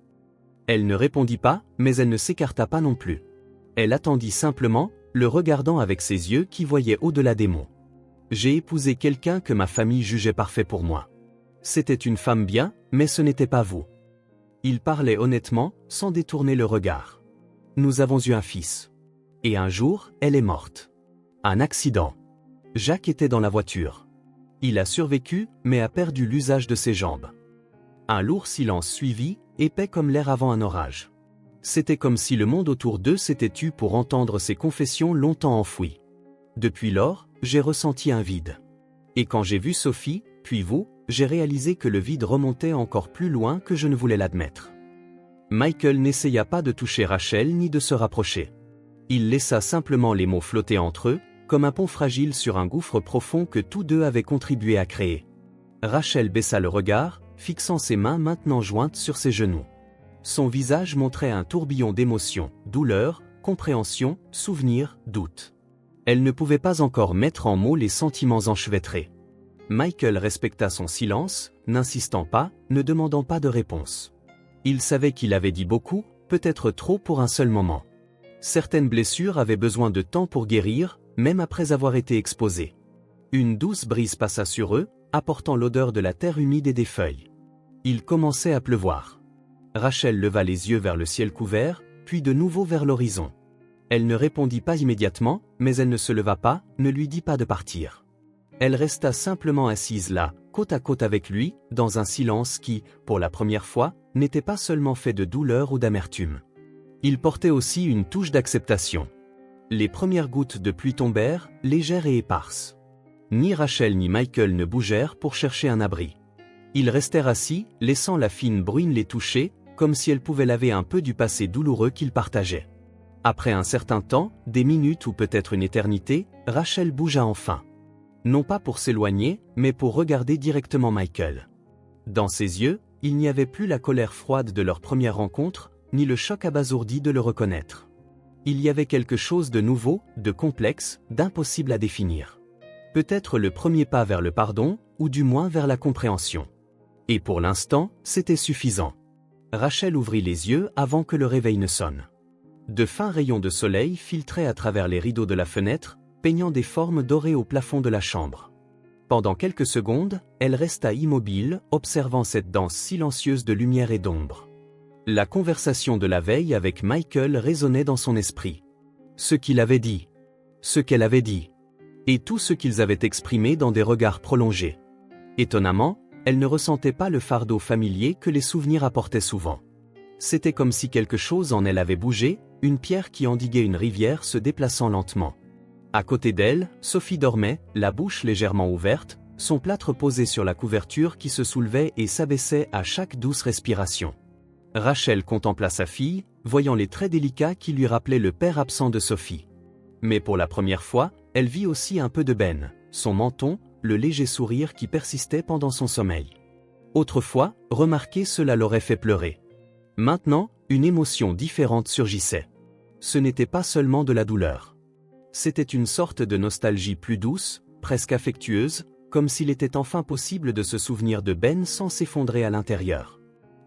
Elle ne répondit pas, mais elle ne s'écarta pas non plus. Elle attendit simplement, le regardant avec ses yeux qui voyaient au-delà des mots. J'ai épousé quelqu'un que ma famille jugeait parfait pour moi. C'était une femme bien, mais ce n'était pas vous. Il parlait honnêtement, sans détourner le regard. Nous avons eu un fils. Et un jour, elle est morte. Un accident. Jacques était dans la voiture. Il a survécu, mais a perdu l'usage de ses jambes. Un lourd silence suivit, épais comme l'air avant un orage. C'était comme si le monde autour d'eux s'était tu pour entendre ces confessions longtemps enfouies. Depuis lors, j'ai ressenti un vide. Et quand j'ai vu Sophie, puis vous, j'ai réalisé que le vide remontait encore plus loin que je ne voulais l'admettre. Michael n'essaya pas de toucher Rachel ni de se rapprocher. Il laissa simplement les mots flotter entre eux, comme un pont fragile sur un gouffre profond que tous deux avaient contribué à créer. Rachel baissa le regard, fixant ses mains maintenant jointes sur ses genoux. Son visage montrait un tourbillon d'émotions, douleur, compréhension, souvenir, doute. Elle ne pouvait pas encore mettre en mots les sentiments enchevêtrés. Michael respecta son silence, n'insistant pas, ne demandant pas de réponse. Il savait qu'il avait dit beaucoup, peut-être trop pour un seul moment. Certaines blessures avaient besoin de temps pour guérir, même après avoir été exposées. Une douce brise passa sur eux, apportant l'odeur de la terre humide et des feuilles. Il commençait à pleuvoir. Rachel leva les yeux vers le ciel couvert, puis de nouveau vers l'horizon. Elle ne répondit pas immédiatement, mais elle ne se leva pas, ne lui dit pas de partir. Elle resta simplement assise là, côte à côte avec lui, dans un silence qui, pour la première fois, n'était pas seulement fait de douleur ou d'amertume. Il portait aussi une touche d'acceptation. Les premières gouttes de pluie tombèrent, légères et éparses. Ni Rachel ni Michael ne bougèrent pour chercher un abri. Ils restèrent assis, laissant la fine bruine les toucher, comme si elle pouvait laver un peu du passé douloureux qu'ils partageaient. Après un certain temps, des minutes ou peut-être une éternité, Rachel bougea enfin. Non pas pour s'éloigner, mais pour regarder directement Michael. Dans ses yeux, il n'y avait plus la colère froide de leur première rencontre, ni le choc abasourdi de le reconnaître. Il y avait quelque chose de nouveau, de complexe, d'impossible à définir. Peut-être le premier pas vers le pardon, ou du moins vers la compréhension. Et pour l'instant, c'était suffisant. Rachel ouvrit les yeux avant que le réveil ne sonne. De fins rayons de soleil filtraient à travers les rideaux de la fenêtre, peignant des formes dorées au plafond de la chambre. Pendant quelques secondes, elle resta immobile, observant cette danse silencieuse de lumière et d'ombre. La conversation de la veille avec Michael résonnait dans son esprit. Ce qu'il avait dit. Ce qu'elle avait dit. Et tout ce qu'ils avaient exprimé dans des regards prolongés. Étonnamment, elle ne ressentait pas le fardeau familier que les souvenirs apportaient souvent. C'était comme si quelque chose en elle avait bougé, une pierre qui endiguait une rivière se déplaçant lentement. À côté d'elle, Sophie dormait, la bouche légèrement ouverte, son plâtre posé sur la couverture qui se soulevait et s'abaissait à chaque douce respiration. Rachel contempla sa fille, voyant les traits délicats qui lui rappelaient le père absent de Sophie. Mais pour la première fois, elle vit aussi un peu de Ben, son menton, le léger sourire qui persistait pendant son sommeil. Autrefois, remarquer cela l'aurait fait pleurer. Maintenant, une émotion différente surgissait. Ce n'était pas seulement de la douleur. C'était une sorte de nostalgie plus douce, presque affectueuse, comme s'il était enfin possible de se souvenir de Ben sans s'effondrer à l'intérieur.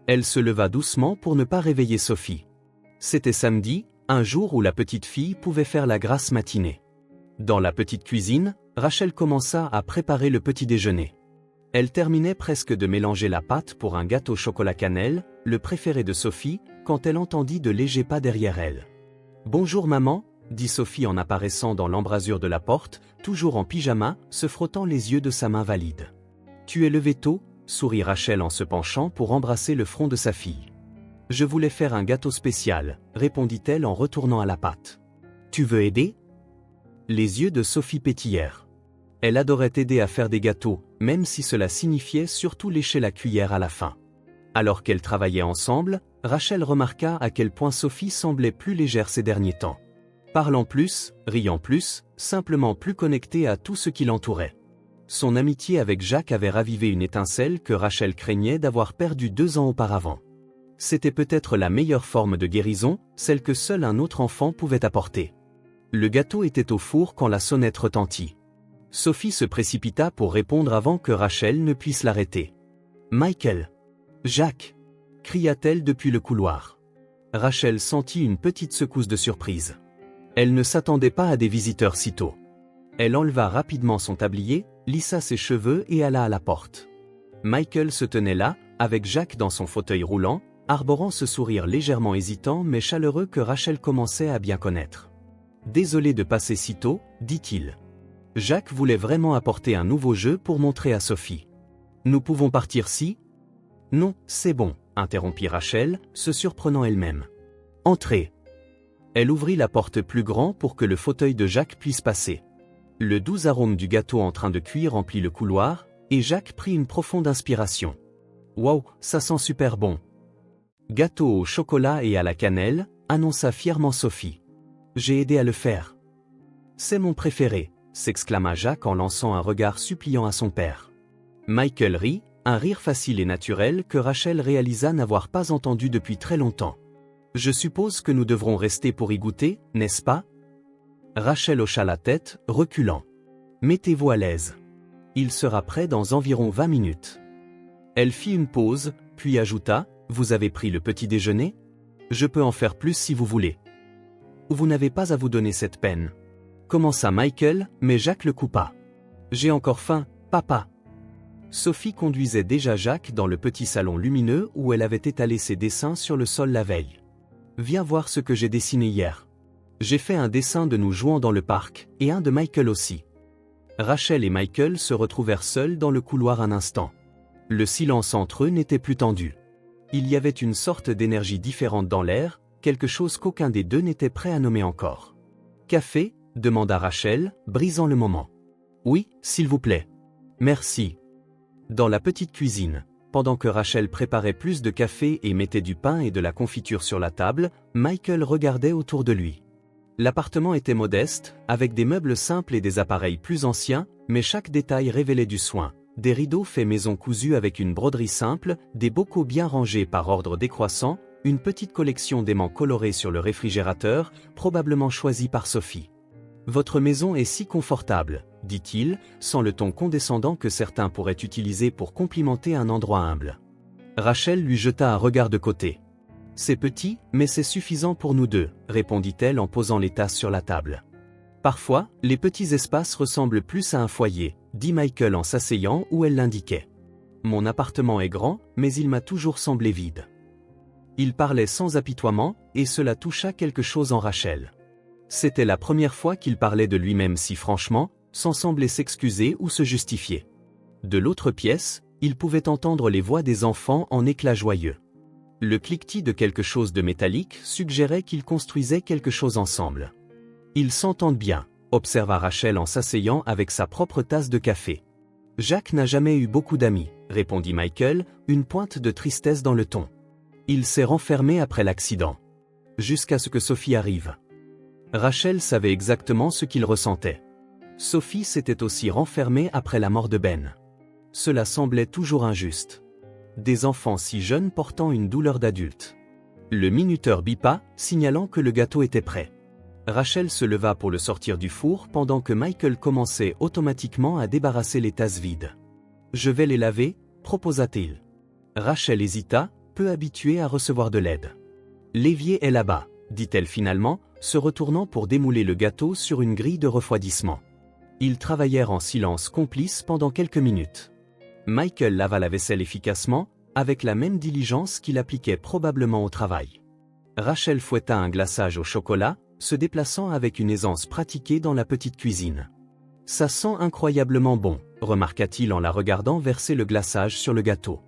Elle se leva doucement pour ne pas réveiller Sophie. C'était samedi, un jour où la petite fille pouvait faire la grasse matinée. Dans la petite cuisine, Rachel commença à préparer le petit déjeuner. Elle terminait presque de mélanger la pâte pour un gâteau chocolat cannelle, le préféré de Sophie, quand elle entendit de légers pas derrière elle. « Bonjour maman », dit Sophie en apparaissant dans l'embrasure de la porte, toujours en pyjama, se frottant les yeux de sa main valide. « Tu es levée tôt ?» sourit Rachel en se penchant pour embrasser le front de sa fille. « Je voulais faire un gâteau spécial », répondit-elle en retournant à la pâte. « Tu veux aider ?» Les yeux de Sophie pétillèrent. Elle adorait aider à faire des gâteaux, même si cela signifiait surtout lécher la cuillère à la fin. Alors qu'elles travaillaient ensemble, Rachel remarqua à quel point Sophie semblait plus légère ces derniers temps. Parlant plus, riant plus, simplement plus connectée à tout ce qui l'entourait. Son amitié avec Jacques avait ravivé une étincelle que Rachel craignait d'avoir perdue 2 ans auparavant. C'était peut-être la meilleure forme de guérison, celle que seul un autre enfant pouvait apporter. Le gâteau était au four quand la sonnette retentit. Sophie se précipita pour répondre avant que Rachel ne puisse l'arrêter. « Michael !»« Jacques !» cria-t-elle depuis le couloir. Rachel sentit une petite secousse de surprise. Elle ne s'attendait pas à des visiteurs si tôt. Elle enleva rapidement son tablier, lissa ses cheveux et alla à la porte. Michael se tenait là, avec Jacques dans son fauteuil roulant, arborant ce sourire légèrement hésitant mais chaleureux que Rachel commençait à bien connaître. « Désolé de passer si tôt, dit-il. Jacques voulait vraiment apporter un nouveau jeu pour montrer à Sophie. « Nous pouvons partir si ?»« Non, c'est bon, » interrompit Rachel, se surprenant elle-même. « Entrez. » Elle ouvrit la porte plus grand pour que le fauteuil de Jacques puisse passer. Le doux arôme du gâteau en train de cuire remplit le couloir, et Jacques prit une profonde inspiration. « Waouh, ça sent super bon !»« Gâteau au chocolat et à la cannelle », annonça fièrement Sophie. « J'ai aidé à le faire. »« C'est mon préféré », s'exclama Jacques en lançant un regard suppliant à son père. Michael rit, un rire facile et naturel que Rachel réalisa n'avoir pas entendu depuis très longtemps. « Je suppose que nous devrons rester pour y goûter, n'est-ce pas ?» Rachel hocha la tête, reculant. « Mettez-vous à l'aise. Il sera prêt dans environ 20 minutes. » Elle fit une pause, puis ajouta, « Vous avez pris le petit déjeuner ? Je peux en faire plus si vous voulez. » « Vous n'avez pas à vous donner cette peine. » Commença Michael, mais Jacques le coupa. « J'ai encore faim, papa. » Sophie conduisait déjà Jacques dans le petit salon lumineux où elle avait étalé ses dessins sur le sol la veille. « Viens voir ce que j'ai dessiné hier. J'ai fait un dessin de nous jouant dans le parc, et un de Michael aussi. » Rachel et Michael se retrouvèrent seuls dans le couloir un instant. Le silence entre eux n'était plus tendu. Il y avait une sorte d'énergie différente dans l'air, quelque chose qu'aucun des deux n'était prêt à nommer encore. « Café ?» demanda Rachel, brisant le moment. « Oui, s'il vous plaît. »« Merci. » Dans la petite cuisine, pendant que Rachel préparait plus de café et mettait du pain et de la confiture sur la table, Michael regardait autour de lui. L'appartement était modeste, avec des meubles simples et des appareils plus anciens, mais chaque détail révélait du soin. Des rideaux faits maison cousus avec une broderie simple, des bocaux bien rangés par ordre décroissant, une petite collection d'aimants colorés sur le réfrigérateur, probablement choisi par Sophie. « Votre maison est si confortable, » dit-il, sans le ton condescendant que certains pourraient utiliser pour complimenter un endroit humble. Rachel lui jeta un regard de côté. « C'est petit, mais c'est suffisant pour nous deux, » répondit-elle en posant les tasses sur la table. « Parfois, les petits espaces ressemblent plus à un foyer, » dit Michael en s'asseyant où elle l'indiquait. « Mon appartement est grand, mais il m'a toujours semblé vide. » Il parlait sans apitoiement, et cela toucha quelque chose en Rachel. C'était la première fois qu'il parlait de lui-même si franchement, sans sembler s'excuser ou se justifier. De l'autre pièce, il pouvait entendre les voix des enfants en éclats joyeux. Le cliquetis de quelque chose de métallique suggérait qu'ils construisaient quelque chose ensemble. « Ils s'entendent bien », observa Rachel en s'asseyant avec sa propre tasse de café. « Jacques n'a jamais eu beaucoup d'amis, répondit Michael, une pointe de tristesse dans le ton. Il s'est renfermé après l'accident. Jusqu'à ce que Sophie arrive. Rachel savait exactement ce qu'il ressentait. Sophie s'était aussi renfermée après la mort de Ben. Cela semblait toujours injuste. Des enfants si jeunes portant une douleur d'adulte. Le minuteur bipa, signalant que le gâteau était prêt. Rachel se leva pour le sortir du four pendant que Michael commençait automatiquement à débarrasser les tasses vides. « Je vais les laver », proposa-t-il. Rachel hésita, peu habituée à recevoir de l'aide. « L'évier est là-bas », dit-elle finalement, se retournant pour démouler le gâteau sur une grille de refroidissement. Ils travaillèrent en silence complice pendant quelques minutes. Michael lava la vaisselle efficacement, avec la même diligence qu'il appliquait probablement au travail. Rachel fouetta un glaçage au chocolat, se déplaçant avec une aisance pratiquée dans la petite cuisine. « Ça sent incroyablement bon », remarqua-t-il en la regardant verser le glaçage sur le gâteau.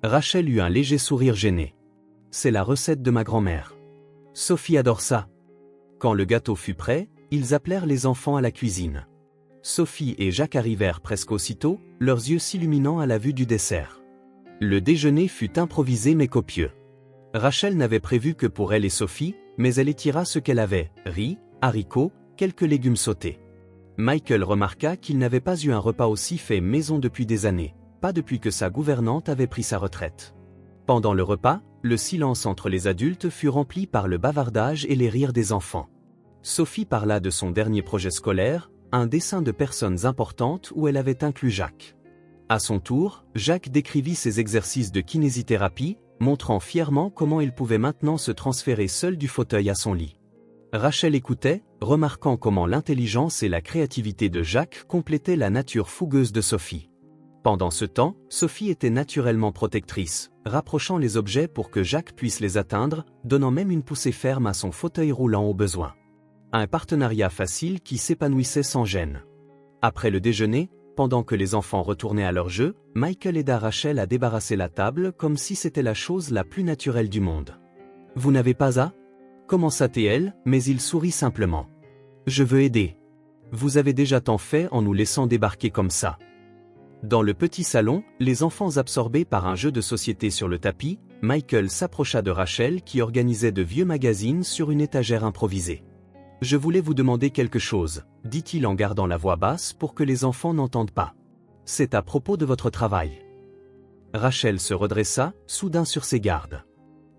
Rachel eut un léger sourire gêné. « C'est la recette de ma grand-mère. Sophie adore ça. » Quand le gâteau fut prêt, ils appelèrent les enfants à la cuisine. Sophie et Jacques arrivèrent presque aussitôt, leurs yeux s'illuminant à la vue du dessert. Le déjeuner fut improvisé mais copieux. Rachel n'avait prévu que pour elle et Sophie, mais elle étira ce qu'elle avait, riz, haricots, quelques légumes sautés. Michael remarqua qu'il n'avait pas eu un repas aussi fait maison depuis des années, pas depuis que sa gouvernante avait pris sa retraite. Pendant le repas, le silence entre les adultes fut rempli par le bavardage et les rires des enfants. Sophie parla de son dernier projet scolaire, un dessin de personnes importantes où elle avait inclus Jacques. À son tour, Jacques décrivit ses exercices de kinésithérapie, montrant fièrement comment il pouvait maintenant se transférer seul du fauteuil à son lit. Rachel écoutait, remarquant comment l'intelligence et la créativité de Jacques complétaient la nature fougueuse de Sophie. Pendant ce temps, Sophie était naturellement protectrice, rapprochant les objets pour que Jacques puisse les atteindre, donnant même une poussée ferme à son fauteuil roulant au besoin. Un partenariat facile qui s'épanouissait sans gêne. Après le déjeuner, pendant que les enfants retournaient à leur jeu, Michael aida Rachel à débarrasser la table comme si c'était la chose la plus naturelle du monde. « Vous n'avez pas à » commença-t-elle, mais il sourit simplement. « Je veux aider. Vous avez déjà tant fait en nous laissant débarquer comme ça. » Dans le petit salon, les enfants absorbés par un jeu de société sur le tapis, Michael s'approcha de Rachel qui organisait de vieux magazines sur une étagère improvisée. « Je voulais vous demander quelque chose, » dit-il en gardant la voix basse pour que les enfants n'entendent pas. « C'est à propos de votre travail. » Rachel se redressa, soudain sur ses gardes.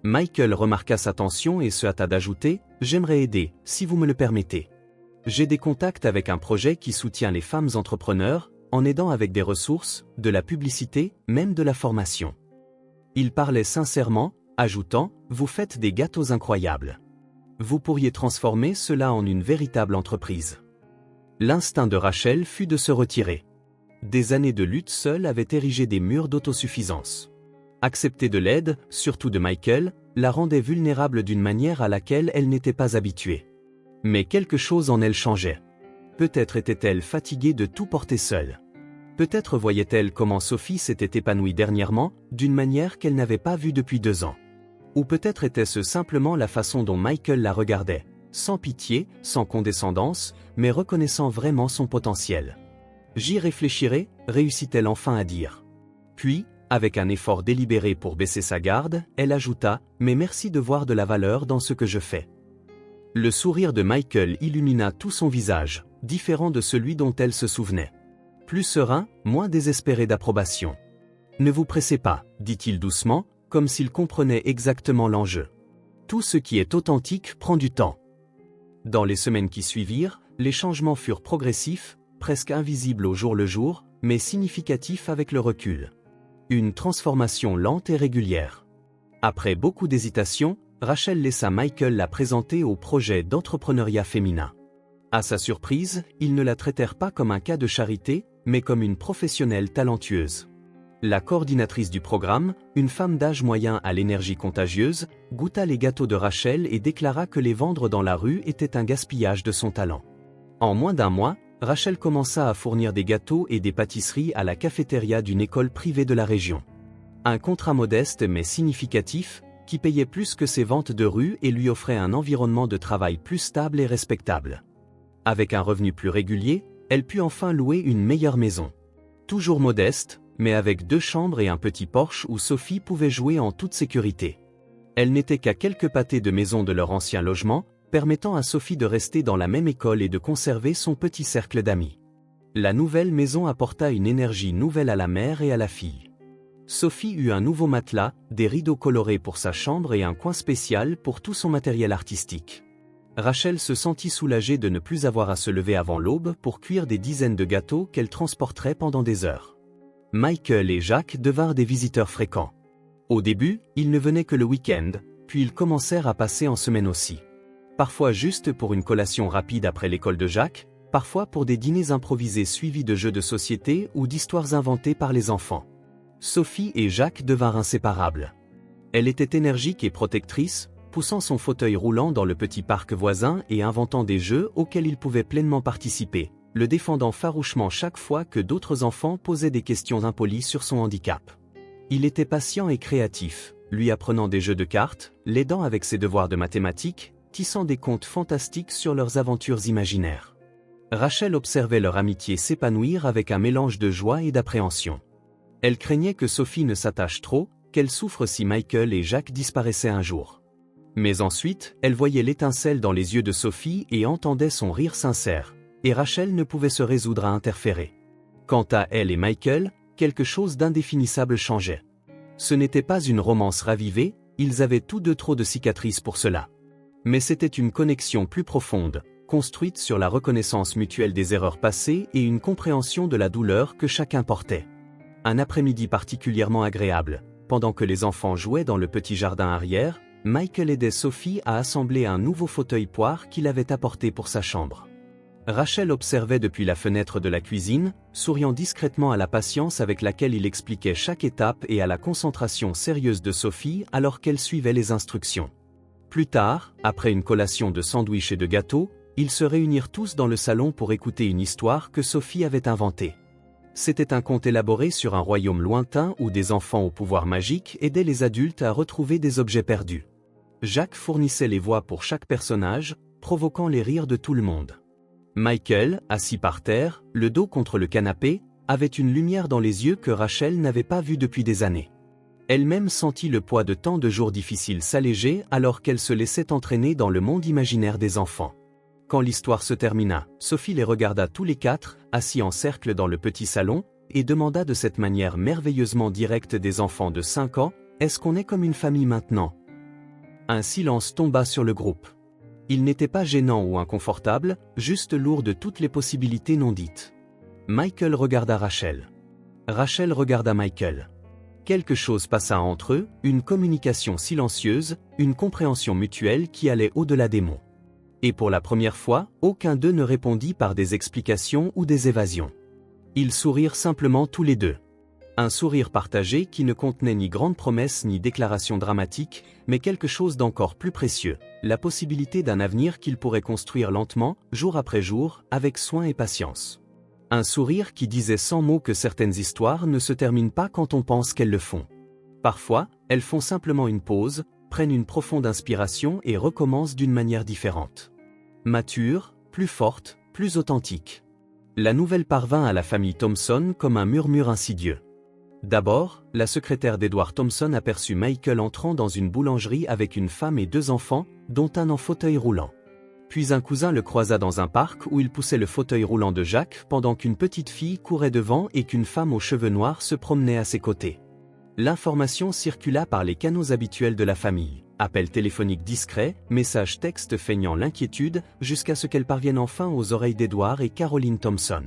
Michael remarqua sa tension et se hâta d'ajouter « J'aimerais aider, si vous me le permettez. J'ai des contacts avec un projet qui soutient les femmes entrepreneurs, en aidant avec des ressources, de la publicité, même de la formation. » Il parlait sincèrement, ajoutant « Vous faites des gâteaux incroyables. Vous pourriez transformer cela en une véritable entreprise. » L'instinct de Rachel fut de se retirer. Des années de lutte seule avaient érigé des murs d'autosuffisance. Accepter de l'aide, surtout de Michael, la rendait vulnérable d'une manière à laquelle elle n'était pas habituée. Mais quelque chose en elle changeait. Peut-être était-elle fatiguée de tout porter seule. Peut-être voyait-elle comment Sophie s'était épanouie dernièrement, d'une manière qu'elle n'avait pas vue depuis 2 ans. Ou peut-être était-ce simplement la façon dont Michael la regardait, sans pitié, sans condescendance, mais reconnaissant vraiment son potentiel. « J'y réfléchirai », réussit-elle enfin à dire. Puis, avec un effort délibéré pour baisser sa garde, elle ajouta « Mais merci de voir de la valeur dans ce que je fais. » Le sourire de Michael illumina tout son visage, différent de celui dont elle se souvenait. Plus serein, moins désespéré d'approbation. « Ne vous pressez pas, » dit-il doucement, comme s'il comprenait exactement l'enjeu. Tout ce qui est authentique prend du temps. Dans les semaines qui suivirent, les changements furent progressifs, presque invisibles au jour le jour, mais significatifs avec le recul. Une transformation lente et régulière. Après beaucoup d'hésitation, Rachel laissa Michael la présenter au projet d'entrepreneuriat féminin. À sa surprise, ils ne la traitèrent pas comme un cas de charité, mais comme une professionnelle talentueuse. La coordinatrice du programme, une femme d'âge moyen à l'énergie contagieuse, goûta les gâteaux de Rachel et déclara que les vendre dans la rue était un gaspillage de son talent. En moins d'1 mois, Rachel commença à fournir des gâteaux et des pâtisseries à la cafétéria d'une école privée de la région. Un contrat modeste mais significatif, qui payait plus que ses ventes de rue et lui offrait un environnement de travail plus stable et respectable. Avec un revenu plus régulier, elle put enfin louer une meilleure maison. Toujours modeste, mais avec 2 chambres et un petit porche où Sophie pouvait jouer en toute sécurité. Elle n'était qu'à quelques pâtés de maison de leur ancien logement, permettant à Sophie de rester dans la même école et de conserver son petit cercle d'amis. La nouvelle maison apporta une énergie nouvelle à la mère et à la fille. Sophie eut un nouveau matelas, des rideaux colorés pour sa chambre et un coin spécial pour tout son matériel artistique. Rachel se sentit soulagée de ne plus avoir à se lever avant l'aube pour cuire des dizaines de gâteaux qu'elle transporterait pendant des heures. Michael et Jacques devinrent des visiteurs fréquents. Au début, ils ne venaient que le week-end, puis ils commencèrent à passer en semaine aussi. Parfois juste pour une collation rapide après l'école de Jacques, parfois pour des dîners improvisés suivis de jeux de société ou d'histoires inventées par les enfants. Sophie et Jacques devinrent inséparables. Elle était énergique et protectrice, poussant son fauteuil roulant dans le petit parc voisin et inventant des jeux auxquels il pouvait pleinement participer, le défendant farouchement chaque fois que d'autres enfants posaient des questions impolies sur son handicap. Il était patient et créatif, lui apprenant des jeux de cartes, l'aidant avec ses devoirs de mathématiques, tissant des contes fantastiques sur leurs aventures imaginaires. Rachel observait leur amitié s'épanouir avec un mélange de joie et d'appréhension. Elle craignait que Sophie ne s'attache trop, qu'elle souffre si Michael et Jacques disparaissaient un jour. Mais ensuite, elle voyait l'étincelle dans les yeux de Sophie et entendait son rire sincère, et Rachel ne pouvait se résoudre à interférer. Quant à elle et Michael, quelque chose d'indéfinissable changeait. Ce n'était pas une romance ravivée, ils avaient tous deux trop de cicatrices pour cela. Mais c'était une connexion plus profonde, construite sur la reconnaissance mutuelle des erreurs passées et une compréhension de la douleur que chacun portait. Un après-midi particulièrement agréable, pendant que les enfants jouaient dans le petit jardin arrière, Michael aidait Sophie à assembler un nouveau fauteuil poire qu'il avait apporté pour sa chambre. Rachel observait depuis la fenêtre de la cuisine, souriant discrètement à la patience avec laquelle il expliquait chaque étape et à la concentration sérieuse de Sophie alors qu'elle suivait les instructions. Plus tard, après une collation de sandwichs et de gâteaux, ils se réunirent tous dans le salon pour écouter une histoire que Sophie avait inventée. C'était un conte élaboré sur un royaume lointain où des enfants au pouvoir magique aidaient les adultes à retrouver des objets perdus. Jacques fournissait les voix pour chaque personnage, provoquant les rires de tout le monde. Michael, assis par terre, le dos contre le canapé, avait une lumière dans les yeux que Rachel n'avait pas vue depuis des années. Elle-même sentit le poids de tant de jours difficiles s'alléger alors qu'elle se laissait entraîner dans le monde imaginaire des enfants. Quand l'histoire se termina, Sophie les regarda tous les quatre, assis en cercle dans le petit salon, et demanda de cette manière merveilleusement directe des enfants de 5 ans, « Est-ce qu'on est comme une famille maintenant ?» Un silence tomba sur le groupe. Il n'était pas gênant ou inconfortable, juste lourd de toutes les possibilités non dites. Michael regarda Rachel. Rachel regarda Michael. Quelque chose passa entre eux, une communication silencieuse, une compréhension mutuelle qui allait au-delà des mots. Et pour la première fois, aucun d'eux ne répondit par des explications ou des évasions. Ils sourirent simplement tous les deux. Un sourire partagé qui ne contenait ni grandes promesses ni déclarations dramatiques, mais quelque chose d'encore plus précieux, la possibilité d'un avenir qu'ils pourraient construire lentement, jour après jour, avec soin et patience. Un sourire qui disait sans mots que certaines histoires ne se terminent pas quand on pense qu'elles le font. Parfois, elles font simplement une pause, prennent une profonde inspiration et recommencent d'une manière différente. Mature, plus forte, plus authentique. La nouvelle parvint à la famille Thompson comme un murmure insidieux. D'abord, la secrétaire d'Edward Thompson aperçut Michael entrant dans une boulangerie avec une femme et 2 enfants, dont un en fauteuil roulant. Puis un cousin le croisa dans un parc où il poussait le fauteuil roulant de Jacques pendant qu'une petite fille courait devant et qu'une femme aux cheveux noirs se promenait à ses côtés. L'information circula par les canaux habituels de la famille. Appel téléphonique discret, message texte feignant l'inquiétude, jusqu'à ce qu'elle parvienne enfin aux oreilles d'Edward et Caroline Thompson.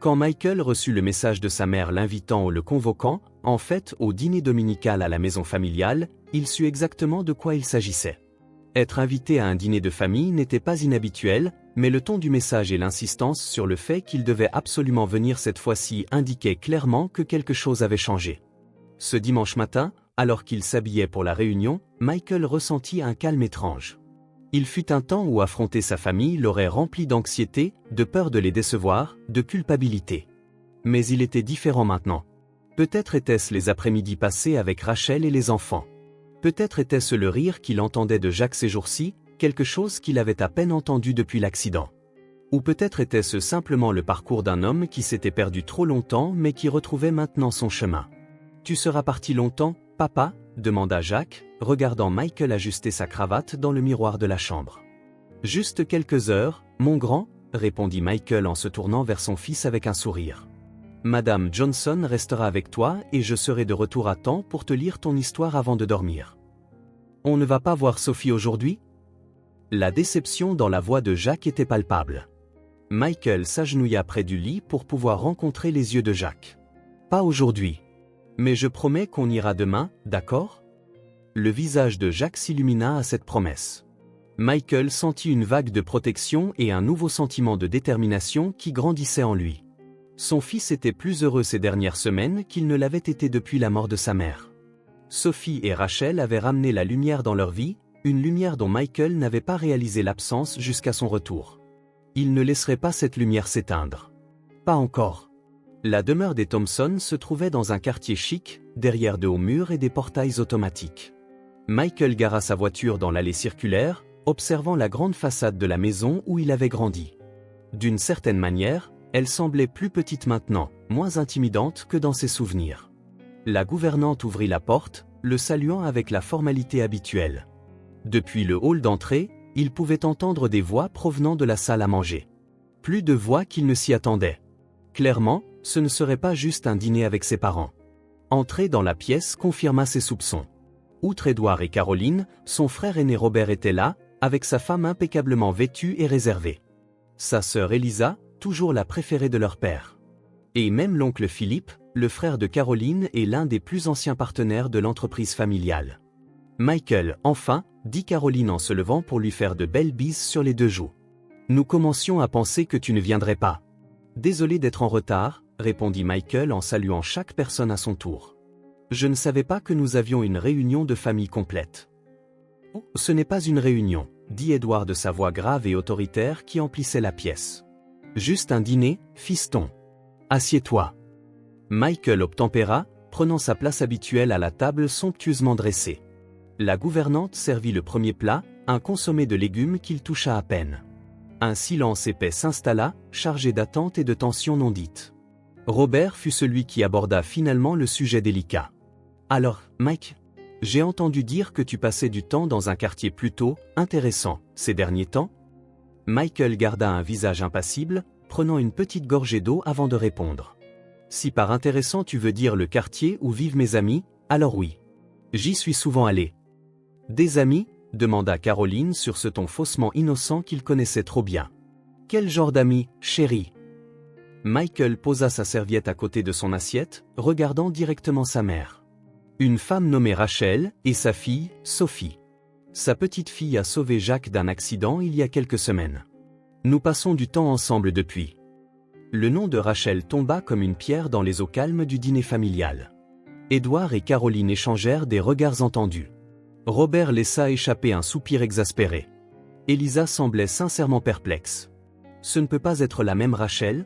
Quand Michael reçut le message de sa mère l'invitant ou le convoquant, en fait au dîner dominical à la maison familiale, il sut exactement de quoi il s'agissait. Être invité à un dîner de famille n'était pas inhabituel, mais le ton du message et l'insistance sur le fait qu'il devait absolument venir cette fois-ci indiquaient clairement que quelque chose avait changé. Ce dimanche matin, alors qu'il s'habillait pour la réunion, Michael ressentit un calme étrange. Il fut un temps où affronter sa famille l'aurait rempli d'anxiété, de peur de les décevoir, de culpabilité. Mais il était différent maintenant. Peut-être étaient-ce les après-midi passés avec Rachel et les enfants. Peut-être était-ce le rire qu'il entendait de Jacques ces jours-ci, quelque chose qu'il avait à peine entendu depuis l'accident. Ou peut-être était-ce simplement le parcours d'un homme qui s'était perdu trop longtemps mais qui retrouvait maintenant son chemin. « Tu seras parti longtemps, papa ?» demanda Jacques, regardant Michael ajuster sa cravate dans le miroir de la chambre. « Juste quelques heures, mon grand ?» répondit Michael en se tournant vers son fils avec un sourire. « Madame Johnson restera avec toi et je serai de retour à temps pour te lire ton histoire avant de dormir. »« On ne va pas voir Sophie aujourd'hui ?» La déception dans la voix de Jacques était palpable. Michael s'agenouilla près du lit pour pouvoir rencontrer les yeux de Jacques. « Pas aujourd'hui. Mais je promets qu'on ira demain, d'accord ?» Le visage de Jacques s'illumina à cette promesse. Michael sentit une vague de protection et un nouveau sentiment de détermination qui grandissait en lui. Son fils était plus heureux ces dernières semaines qu'il ne l'avait été depuis la mort de sa mère. Sophie et Rachel avaient ramené la lumière dans leur vie, une lumière dont Michael n'avait pas réalisé l'absence jusqu'à son retour. Il ne laisserait pas cette lumière s'éteindre. Pas encore. La demeure des Thompson se trouvait dans un quartier chic, derrière de hauts murs et des portails automatiques. Michael gara sa voiture dans l'allée circulaire, observant la grande façade de la maison où il avait grandi. D'une certaine manière, elle semblait plus petite maintenant, moins intimidante que dans ses souvenirs. La gouvernante ouvrit la porte, le saluant avec la formalité habituelle. Depuis le hall d'entrée, il pouvait entendre des voix provenant de la salle à manger. Plus de voix qu'il ne s'y attendait. Clairement, ce ne serait pas juste un dîner avec ses parents. Entrer dans la pièce confirma ses soupçons. Outre Édouard et Caroline, son frère aîné Robert était là, avec sa femme impeccablement vêtue et réservée. Sa sœur Elisa, toujours la préférée de leur père. Et même l'oncle Philippe, le frère de Caroline et l'un des plus anciens partenaires de l'entreprise familiale. « Michael, enfin » dit Caroline en se levant pour lui faire de belles bises sur les deux joues. « Nous commencions à penser que tu ne viendrais pas. »« Désolé d'être en retard » répondit Michael en saluant chaque personne à son tour. « Je ne savais pas que nous avions une réunion de famille complète. »« Oh, ce n'est pas une réunion » dit Édouard de sa voix grave et autoritaire qui emplissait la pièce. « Juste un dîner, fiston. Assieds-toi. » Michael obtempéra, prenant sa place habituelle à la table somptueusement dressée. La gouvernante servit le premier plat, un consommé de légumes qu'il toucha à peine. Un silence épais s'installa, chargé d'attente et de tensions non dites. Robert fut celui qui aborda finalement le sujet délicat. « Alors, Mike, j'ai entendu dire que tu passais du temps dans un quartier plutôt intéressant ces derniers temps ?» Michael garda un visage impassible, prenant une petite gorgée d'eau avant de répondre. « Si par intéressant tu veux dire le quartier où vivent mes amis, alors oui. J'y suis souvent allé. »« Des amis ?» demanda Caroline sur ce ton faussement innocent qu'il connaissait trop bien. « Quel genre d'amis, chérie ?» Michael posa sa serviette à côté de son assiette, regardant directement sa mère. Une femme nommée Rachel et sa fille, Sophie. Sa petite fille a sauvé Jacques d'un accident il y a quelques semaines. Nous passons du temps ensemble depuis. Le nom de Rachel tomba comme une pierre dans les eaux calmes du dîner familial. Édouard et Caroline échangèrent des regards entendus. Robert laissa échapper un soupir exaspéré. Elisa semblait sincèrement perplexe. « Ce ne peut pas être la même Rachel ?»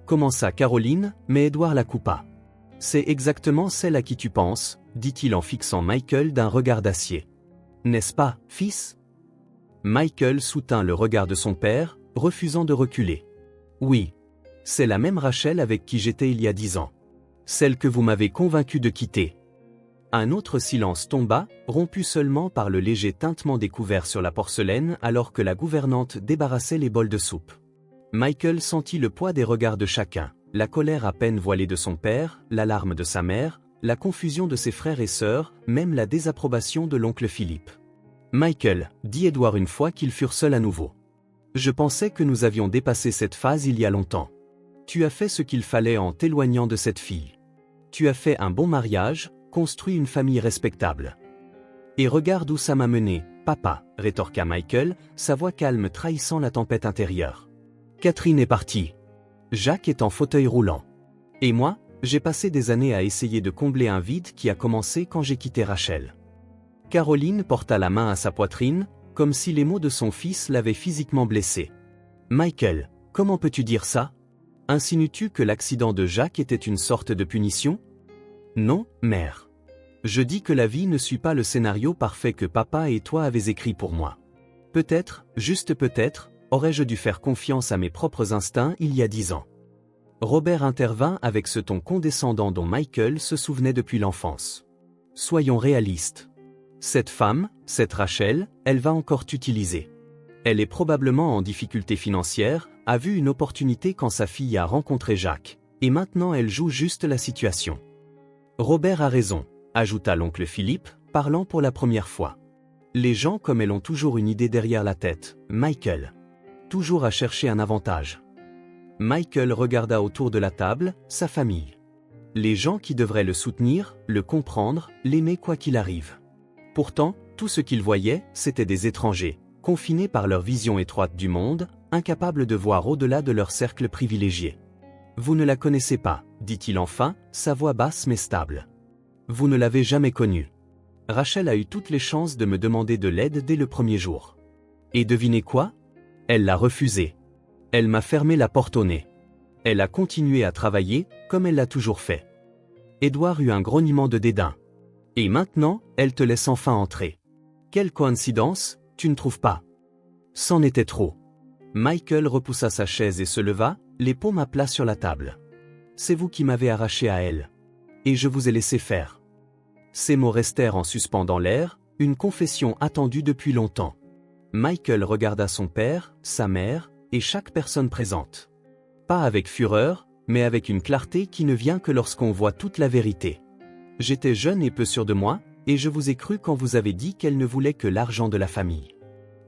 commença Caroline, mais Édouard la coupa. « C'est exactement celle à qui tu penses, » dit-il en fixant Michael d'un regard d'acier. « N'est-ce pas, fils ?» Michael soutint le regard de son père, refusant de reculer. « Oui. C'est la même Rachel avec qui j'étais il y a 10 ans. Celle que vous m'avez convaincu de quitter. » Un autre silence tomba, rompu seulement par le léger tintement des couverts sur la porcelaine alors que la gouvernante débarrassait les bols de soupe. Michael sentit le poids des regards de chacun, la colère à peine voilée de son père, l'alarme de sa mère, la confusion de ses frères et sœurs, même la désapprobation de l'oncle Philippe. « Michael, » dit Édouard une fois qu'ils furent seuls à nouveau. « Je pensais que nous avions dépassé cette phase il y a longtemps. Tu as fait ce qu'il fallait en t'éloignant de cette fille. Tu as fait un bon mariage, construit une famille respectable. Et regarde où ça m'a mené, papa, rétorqua Michael, sa voix calme trahissant la tempête intérieure. Catherine est partie. Jacques est en fauteuil roulant. Et moi, j'ai passé des années à essayer de combler un vide qui a commencé quand j'ai quitté Rachel. Caroline porta la main à sa poitrine, comme si les mots de son fils l'avaient physiquement blessé. Michael, comment peux-tu dire ça? Insinues-tu que l'accident de Jacques était une sorte de punition? Non, mère. Je dis que la vie ne suit pas le scénario parfait que papa et toi avez écrit pour moi. Peut-être, juste peut-être, aurais-je dû faire confiance à mes propres instincts il y a 10 ans? Robert intervint avec ce ton condescendant dont Michael se souvenait depuis l'enfance. Soyons réalistes. Cette femme, cette Rachel, elle va encore t'utiliser. Elle est probablement en difficulté financière, a vu une opportunité quand sa fille a rencontré Jacques, et maintenant elle joue juste la situation. Robert a raison, ajouta l'oncle Philippe, parlant pour la première fois. Les gens comme elle ont toujours une idée derrière la tête, Michael. Toujours à chercher un avantage. Michael regarda autour de la table, sa famille. Les gens qui devraient le soutenir, le comprendre, l'aimer quoi qu'il arrive. Pourtant, tout ce qu'il voyait, c'était des étrangers, confinés par leur vision étroite du monde, incapables de voir au-delà de leur cercle privilégié. Vous ne la connaissez pas, dit-il enfin, sa voix basse mais stable. Vous ne l'avez jamais connue. Rachel a eu toutes les chances de me demander de l'aide dès le premier jour. Et devinez quoi? Elle l'a refusé. Elle m'a fermé la porte au nez. Elle a continué à travailler, comme elle l'a toujours fait. Édouard eut un grognement de dédain. Et maintenant, elle te laisse enfin entrer. Quelle coïncidence, tu ne trouves pas? C'en était trop. Michael repoussa sa chaise et se leva, les paumes à plat sur la table. C'est vous qui m'avez arraché à elle. Et je vous ai laissé faire. Ces mots restèrent en suspens dans l'air, une confession attendue depuis longtemps. Michael regarda son père, sa mère, et chaque personne présente. Pas avec fureur, mais avec une clarté qui ne vient que lorsqu'on voit toute la vérité. J'étais jeune et peu sûr de moi, et je vous ai cru quand vous avez dit qu'elle ne voulait que l'argent de la famille.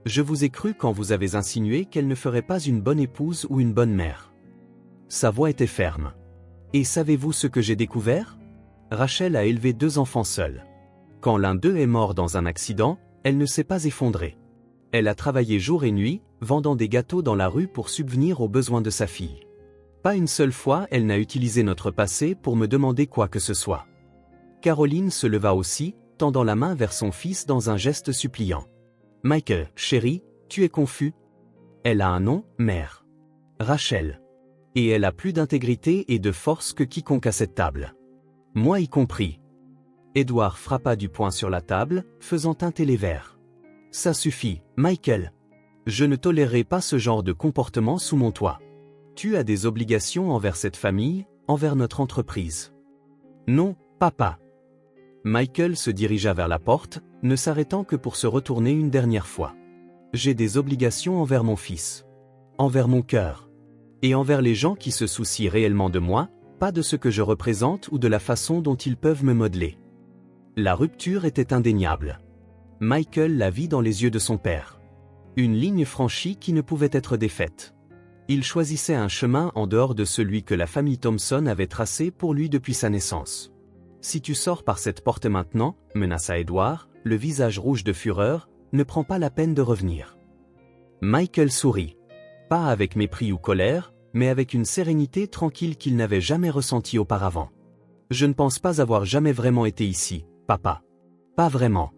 Je vous ai cru quand vous avez insinué qu'elle ne ferait pas une bonne épouse ou une bonne mère. Sa voix était ferme. Et savez-vous ce que j'ai découvert? Rachel a élevé 2 enfants seuls. Quand l'un d'eux est mort dans un accident, elle ne s'est pas effondrée. Elle a travaillé jour et nuit, vendant des gâteaux dans la rue pour subvenir aux besoins de sa fille. Pas une seule fois elle n'a utilisé notre passé pour me demander quoi que ce soit. Caroline se leva aussi, tendant la main vers son fils dans un geste suppliant. Michael, chéri, tu es confus? Elle a un nom, mère. Rachel. Et elle a plus d'intégrité et de force que quiconque à cette table. Moi y compris. Édouard frappa du poing sur la table, faisant teinter les verres. Ça suffit, Michael. Je ne tolérerai pas ce genre de comportement sous mon toit. Tu as des obligations envers cette famille, envers notre entreprise. Non, papa. Michael se dirigea vers la porte, ne s'arrêtant que pour se retourner une dernière fois. J'ai des obligations envers mon fils. Envers mon cœur. Et envers les gens qui se soucient réellement de moi, pas de ce que je représente ou de la façon dont ils peuvent me modeler. La rupture était indéniable. Michael la vit dans les yeux de son père. Une ligne franchie qui ne pouvait être défaite. Il choisissait un chemin en dehors de celui que la famille Thompson avait tracé pour lui depuis sa naissance. Si tu sors par cette porte maintenant, menaça Édouard, le visage rouge de fureur, ne prends pas la peine de revenir. Michael sourit. Pas avec mépris ou colère, mais avec une sérénité tranquille qu'il n'avait jamais ressentie auparavant. Je ne pense pas avoir jamais vraiment été ici, papa. Pas vraiment.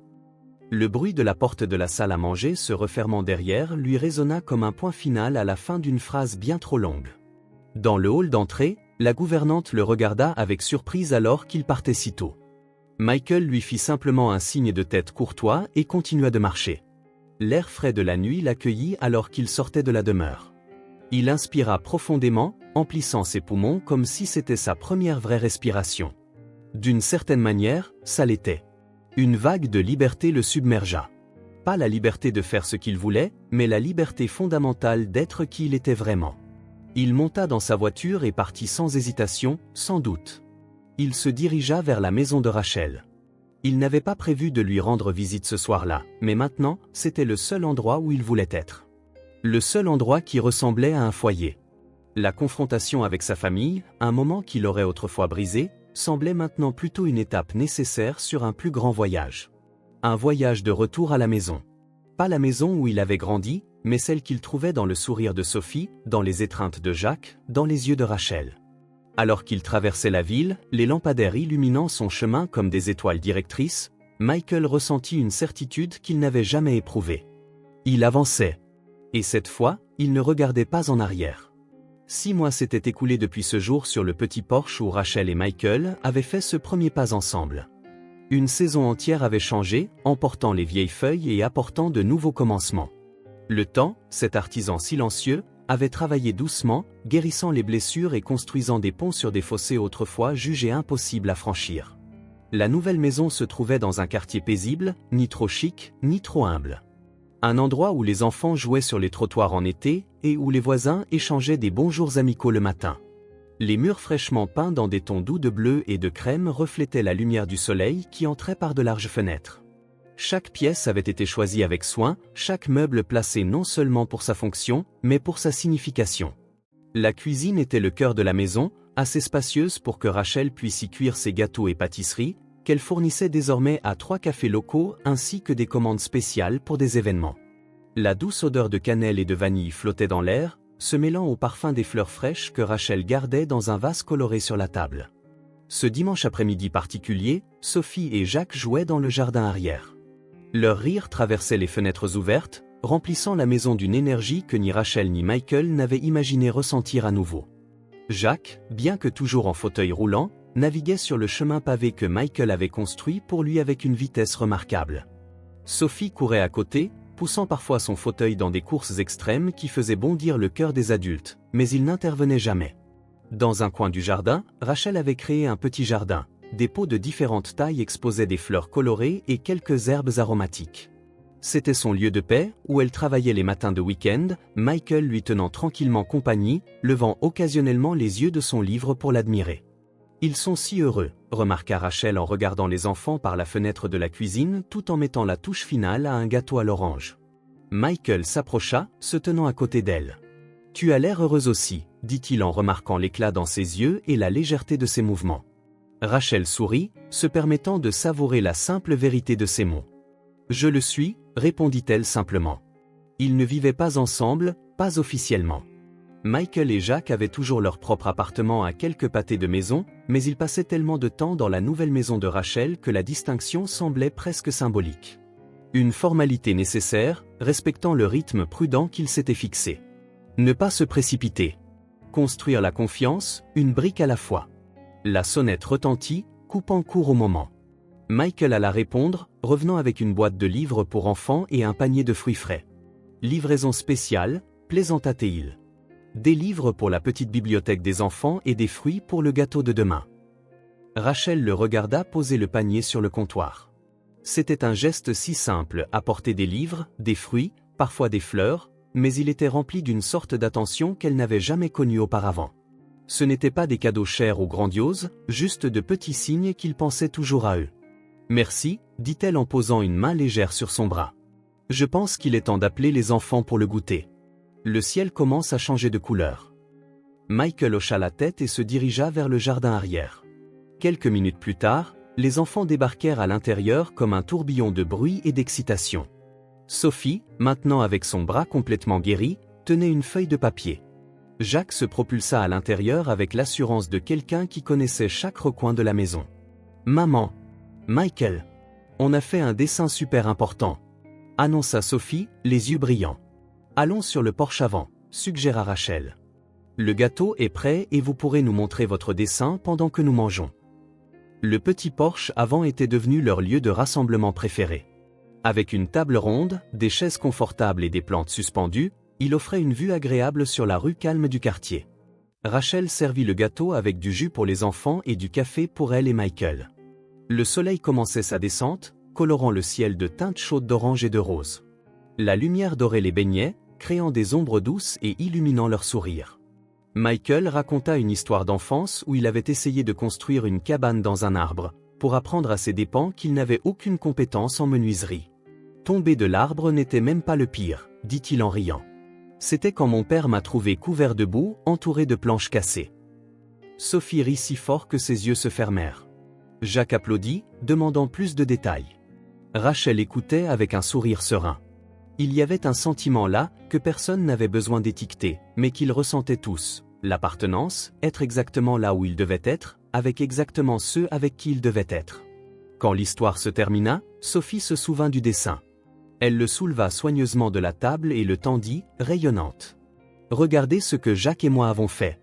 Le bruit de la porte de la salle à manger se refermant derrière lui résonna comme un point final à la fin d'une phrase bien trop longue. Dans le hall d'entrée, la gouvernante le regarda avec surprise alors qu'il partait si tôt. Michael lui fit simplement un signe de tête courtois et continua de marcher. L'air frais de la nuit l'accueillit alors qu'il sortait de la demeure. Il inspira profondément, emplissant ses poumons comme si c'était sa première vraie respiration. D'une certaine manière, ça l'était. Une vague de liberté le submergea. Pas la liberté de faire ce qu'il voulait, mais la liberté fondamentale d'être qui il était vraiment. Il monta dans sa voiture et partit sans hésitation, sans doute. Il se dirigea vers la maison de Rachel. Il n'avait pas prévu de lui rendre visite ce soir-là, mais maintenant, c'était le seul endroit où il voulait être. Le seul endroit qui ressemblait à un foyer. La confrontation avec sa famille, un moment qu'il aurait autrefois brisé, semblait maintenant plutôt une étape nécessaire sur un plus grand voyage. Un voyage de retour à la maison. Pas la maison où il avait grandi, mais celle qu'il trouvait dans le sourire de Sophie, dans les étreintes de Jacques, dans les yeux de Rachel. Alors qu'il traversait la ville, les lampadaires illuminant son chemin comme des étoiles directrices, Michael ressentit une certitude qu'il n'avait jamais éprouvée. Il avançait. Et cette fois, il ne regardait pas en arrière. 6 mois s'étaient écoulés depuis ce jour sur le petit porche où Rachel et Michael avaient fait ce premier pas ensemble. Une saison entière avait changé, emportant les vieilles feuilles et apportant de nouveaux commencements. Le temps, cet artisan silencieux, avait travaillé doucement, guérissant les blessures et construisant des ponts sur des fossés autrefois jugés impossibles à franchir. La nouvelle maison se trouvait dans un quartier paisible, ni trop chic, ni trop humble. Un endroit où les enfants jouaient sur les trottoirs en été et où les voisins échangeaient des bonjours amicaux le matin. Les murs fraîchement peints dans des tons doux de bleu et de crème reflétaient la lumière du soleil qui entrait par de larges fenêtres. Chaque pièce avait été choisie avec soin, chaque meuble placé non seulement pour sa fonction, mais pour sa signification. La cuisine était le cœur de la maison, assez spacieuse pour que Rachel puisse y cuire ses gâteaux et pâtisseries, qu'elle fournissait désormais à 3 cafés locaux ainsi que des commandes spéciales pour des événements. La douce odeur de cannelle et de vanille flottait dans l'air, se mêlant au parfum des fleurs fraîches que Rachel gardait dans un vase coloré sur la table. Ce dimanche après-midi particulier, Sophie et Jacques jouaient dans le jardin arrière. Leur rire traversait les fenêtres ouvertes, remplissant la maison d'une énergie que ni Rachel ni Michael n'avaient imaginé ressentir à nouveau. Jacques, bien que toujours en fauteuil roulant, naviguait sur le chemin pavé que Michael avait construit pour lui avec une vitesse remarquable. Sophie courait à côté, poussant parfois son fauteuil dans des courses extrêmes qui faisaient bondir le cœur des adultes, mais il n'intervenait jamais. Dans un coin du jardin, Rachel avait créé un petit jardin. Des pots de différentes tailles exposaient des fleurs colorées et quelques herbes aromatiques. C'était son lieu de paix, où elle travaillait les matins de week-end, Michael lui tenant tranquillement compagnie, levant occasionnellement les yeux de son livre pour l'admirer. « Ils sont si heureux », remarqua Rachel en regardant les enfants par la fenêtre de la cuisine tout en mettant la touche finale à un gâteau à l'orange. Michael s'approcha, se tenant à côté d'elle. « Tu as l'air heureuse aussi », dit-il en remarquant l'éclat dans ses yeux et la légèreté de ses mouvements. Rachel sourit, se permettant de savourer la simple vérité de ses mots. « Je le suis », répondit-elle simplement. Ils ne vivaient pas ensemble, pas officiellement. Michael et Jacques avaient toujours leur propre appartement à quelques pâtés de maison, mais ils passaient tellement de temps dans la nouvelle maison de Rachel que la distinction semblait presque symbolique. Une formalité nécessaire, respectant le rythme prudent qu'ils s'étaient fixé. Ne pas se précipiter. Construire la confiance, une brique à la fois. La sonnette retentit, coupant court au moment. Michael alla répondre, revenant avec une boîte de livres pour enfants et un panier de fruits frais. Livraison spéciale, plaisanta-t-il. Des livres pour la petite bibliothèque des enfants et des fruits pour le gâteau de demain. Rachel le regarda poser le panier sur le comptoir. C'était un geste si simple, apporter des livres, des fruits, parfois des fleurs, mais il était rempli d'une sorte d'attention qu'elle n'avait jamais connue auparavant. Ce n'étaient pas des cadeaux chers ou grandioses, juste de petits signes qu'il pensait toujours à eux. « Merci », dit-elle en posant une main légère sur son bras. « Je pense qu'il est temps d'appeler les enfants pour le goûter. Le ciel commence à changer de couleur. » Michael hocha la tête et se dirigea vers le jardin arrière. Quelques minutes plus tard, les enfants débarquèrent à l'intérieur comme un tourbillon de bruit et d'excitation. Sophie, maintenant avec son bras complètement guéri, tenait une feuille de papier. Jacques se propulsa à l'intérieur avec l'assurance de quelqu'un qui connaissait chaque recoin de la maison. « Maman !»« Michael !»« On a fait un dessin super important !» annonça Sophie, les yeux brillants. « Allons sur le porche avant », suggéra Rachel. « Le gâteau est prêt et vous pourrez nous montrer votre dessin pendant que nous mangeons. » Le petit porche avant était devenu leur lieu de rassemblement préféré. Avec une table ronde, des chaises confortables et des plantes suspendues, il offrait une vue agréable sur la rue calme du quartier. Rachel servit le gâteau avec du jus pour les enfants et du café pour elle et Michael. Le soleil commençait sa descente, colorant le ciel de teintes chaudes d'orange et de rose. La lumière dorée les baignait, créant des ombres douces et illuminant leurs sourires. Michael raconta une histoire d'enfance où il avait essayé de construire une cabane dans un arbre, pour apprendre à ses dépens qu'il n'avait aucune compétence en menuiserie. Tomber de l'arbre n'était même pas le pire, dit-il en riant. C'était quand mon père m'a trouvé couvert de boue, entouré de planches cassées. Sophie rit si fort que ses yeux se fermèrent. Jacques applaudit, demandant plus de détails. Rachel écoutait avec un sourire serein. Il y avait un sentiment là, que personne n'avait besoin d'étiqueter, mais qu'ils ressentaient tous. L'appartenance, être exactement là où ils devaient être, avec exactement ceux avec qui ils devaient être. Quand l'histoire se termina, Sophie se souvint du dessin. Elle le souleva soigneusement de la table et le tendit, rayonnante. « Regardez ce que Jacques et moi avons fait. »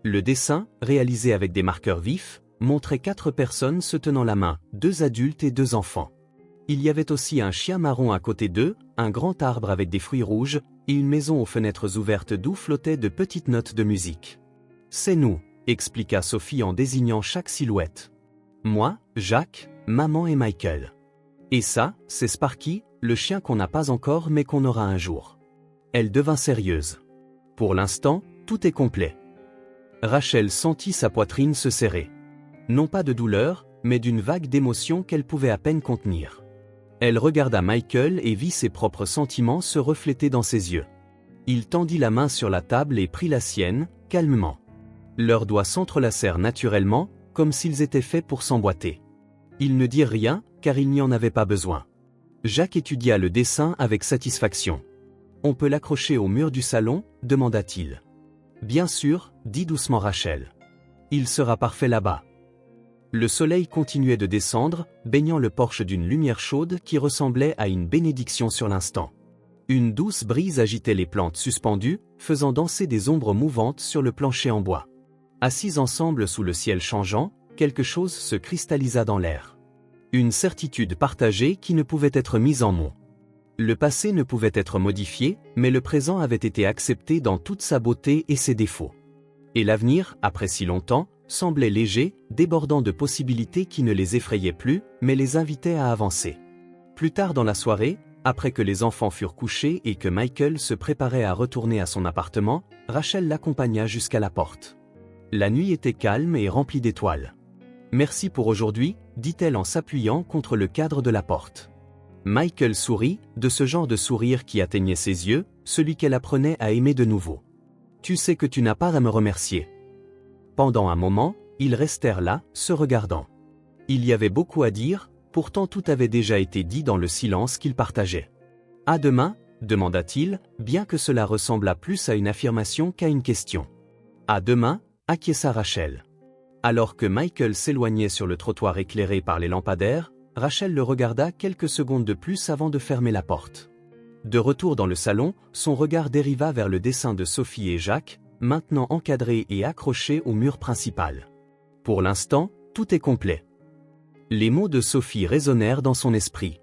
Le dessin, réalisé avec des marqueurs vifs, montrait 4 personnes se tenant la main, 2 adultes et 2 enfants. Il y avait aussi un chien marron à côté d'eux, un grand arbre avec des fruits rouges, et une maison aux fenêtres ouvertes d'où flottaient de petites notes de musique. « C'est nous », expliqua Sophie en désignant chaque silhouette. « Moi, Jacques, maman et Michael. Et ça, c'est Sparky, le chien qu'on n'a pas encore mais qu'on aura un jour. » Elle devint sérieuse. « Pour l'instant, tout est complet. » Rachel sentit sa poitrine se serrer. Non pas de douleur, mais d'une vague d'émotion qu'elle pouvait à peine contenir. Elle regarda Michael et vit ses propres sentiments se refléter dans ses yeux. Il tendit la main sur la table et prit la sienne, calmement. Leurs doigts s'entrelacèrent naturellement, comme s'ils étaient faits pour s'emboîter. Ils ne dirent rien, car il n'y en avait pas besoin. Jacques étudia le dessin avec satisfaction. « On peut l'accrocher au mur du salon ?» demanda-t-il. « Bien sûr, » dit doucement Rachel. « Il sera parfait là-bas. » Le soleil continuait de descendre, baignant le porche d'une lumière chaude qui ressemblait à une bénédiction sur l'instant. Une douce brise agitait les plantes suspendues, faisant danser des ombres mouvantes sur le plancher en bois. Assis ensemble sous le ciel changeant, quelque chose se cristallisa dans l'air. Une certitude partagée qui ne pouvait être mise en mots. Le passé ne pouvait être modifié, mais le présent avait été accepté dans toute sa beauté et ses défauts. Et l'avenir, après si longtemps, semblait léger, débordant de possibilités qui ne les effrayaient plus, mais les invitaient à avancer. Plus tard dans la soirée, après que les enfants furent couchés et que Michael se préparait à retourner à son appartement, Rachel l'accompagna jusqu'à la porte. La nuit était calme et remplie d'étoiles. « Merci pour aujourd'hui », dit-elle en s'appuyant contre le cadre de la porte. Michael sourit, de ce genre de sourire qui atteignait ses yeux, celui qu'elle apprenait à aimer de nouveau. « Tu sais que tu n'as pas à me remercier. » Pendant un moment, ils restèrent là, se regardant. Il y avait beaucoup à dire, pourtant tout avait déjà été dit dans le silence qu'ils partageaient. « À demain ?» demanda-t-il, bien que cela ressemblât plus à une affirmation qu'à une question. « À demain ?» acquiesça Rachel. Alors que Michael s'éloignait sur le trottoir éclairé par les lampadaires, Rachel le regarda quelques secondes de plus avant de fermer la porte. De retour dans le salon, son regard dériva vers le dessin de Sophie et Jacques, maintenant encadré et accroché au mur principal. Pour l'instant, tout est complet. Les mots de Sophie résonnèrent dans son esprit.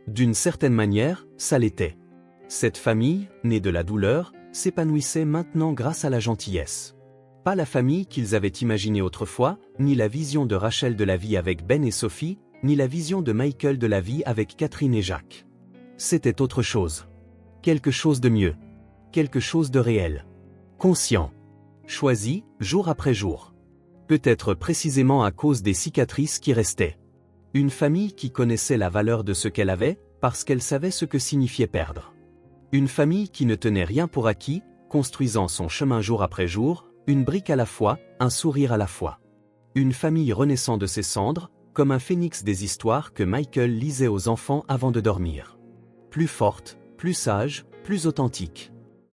D'une certaine manière, ça l'était. Cette famille, née de la douleur, s'épanouissait maintenant grâce à la gentillesse. Pas la famille qu'ils avaient imaginée autrefois, ni la vision de Rachel de la vie avec Ben et Sophie, ni la vision de Michael de la vie avec Catherine et Jacques. C'était autre chose. Quelque chose de mieux. Quelque chose de réel. Conscient. Choisi, jour après jour. Peut-être précisément à cause des cicatrices qui restaient. Une famille qui connaissait la valeur de ce qu'elle avait, parce qu'elle savait ce que signifiait perdre. Une famille qui ne tenait rien pour acquis, construisant son chemin jour après jour, une brique à la fois, un sourire à la fois. Une famille renaissant de ses cendres, comme un phénix des histoires que Michael lisait aux enfants avant de dormir. Plus forte, plus sage, plus authentique.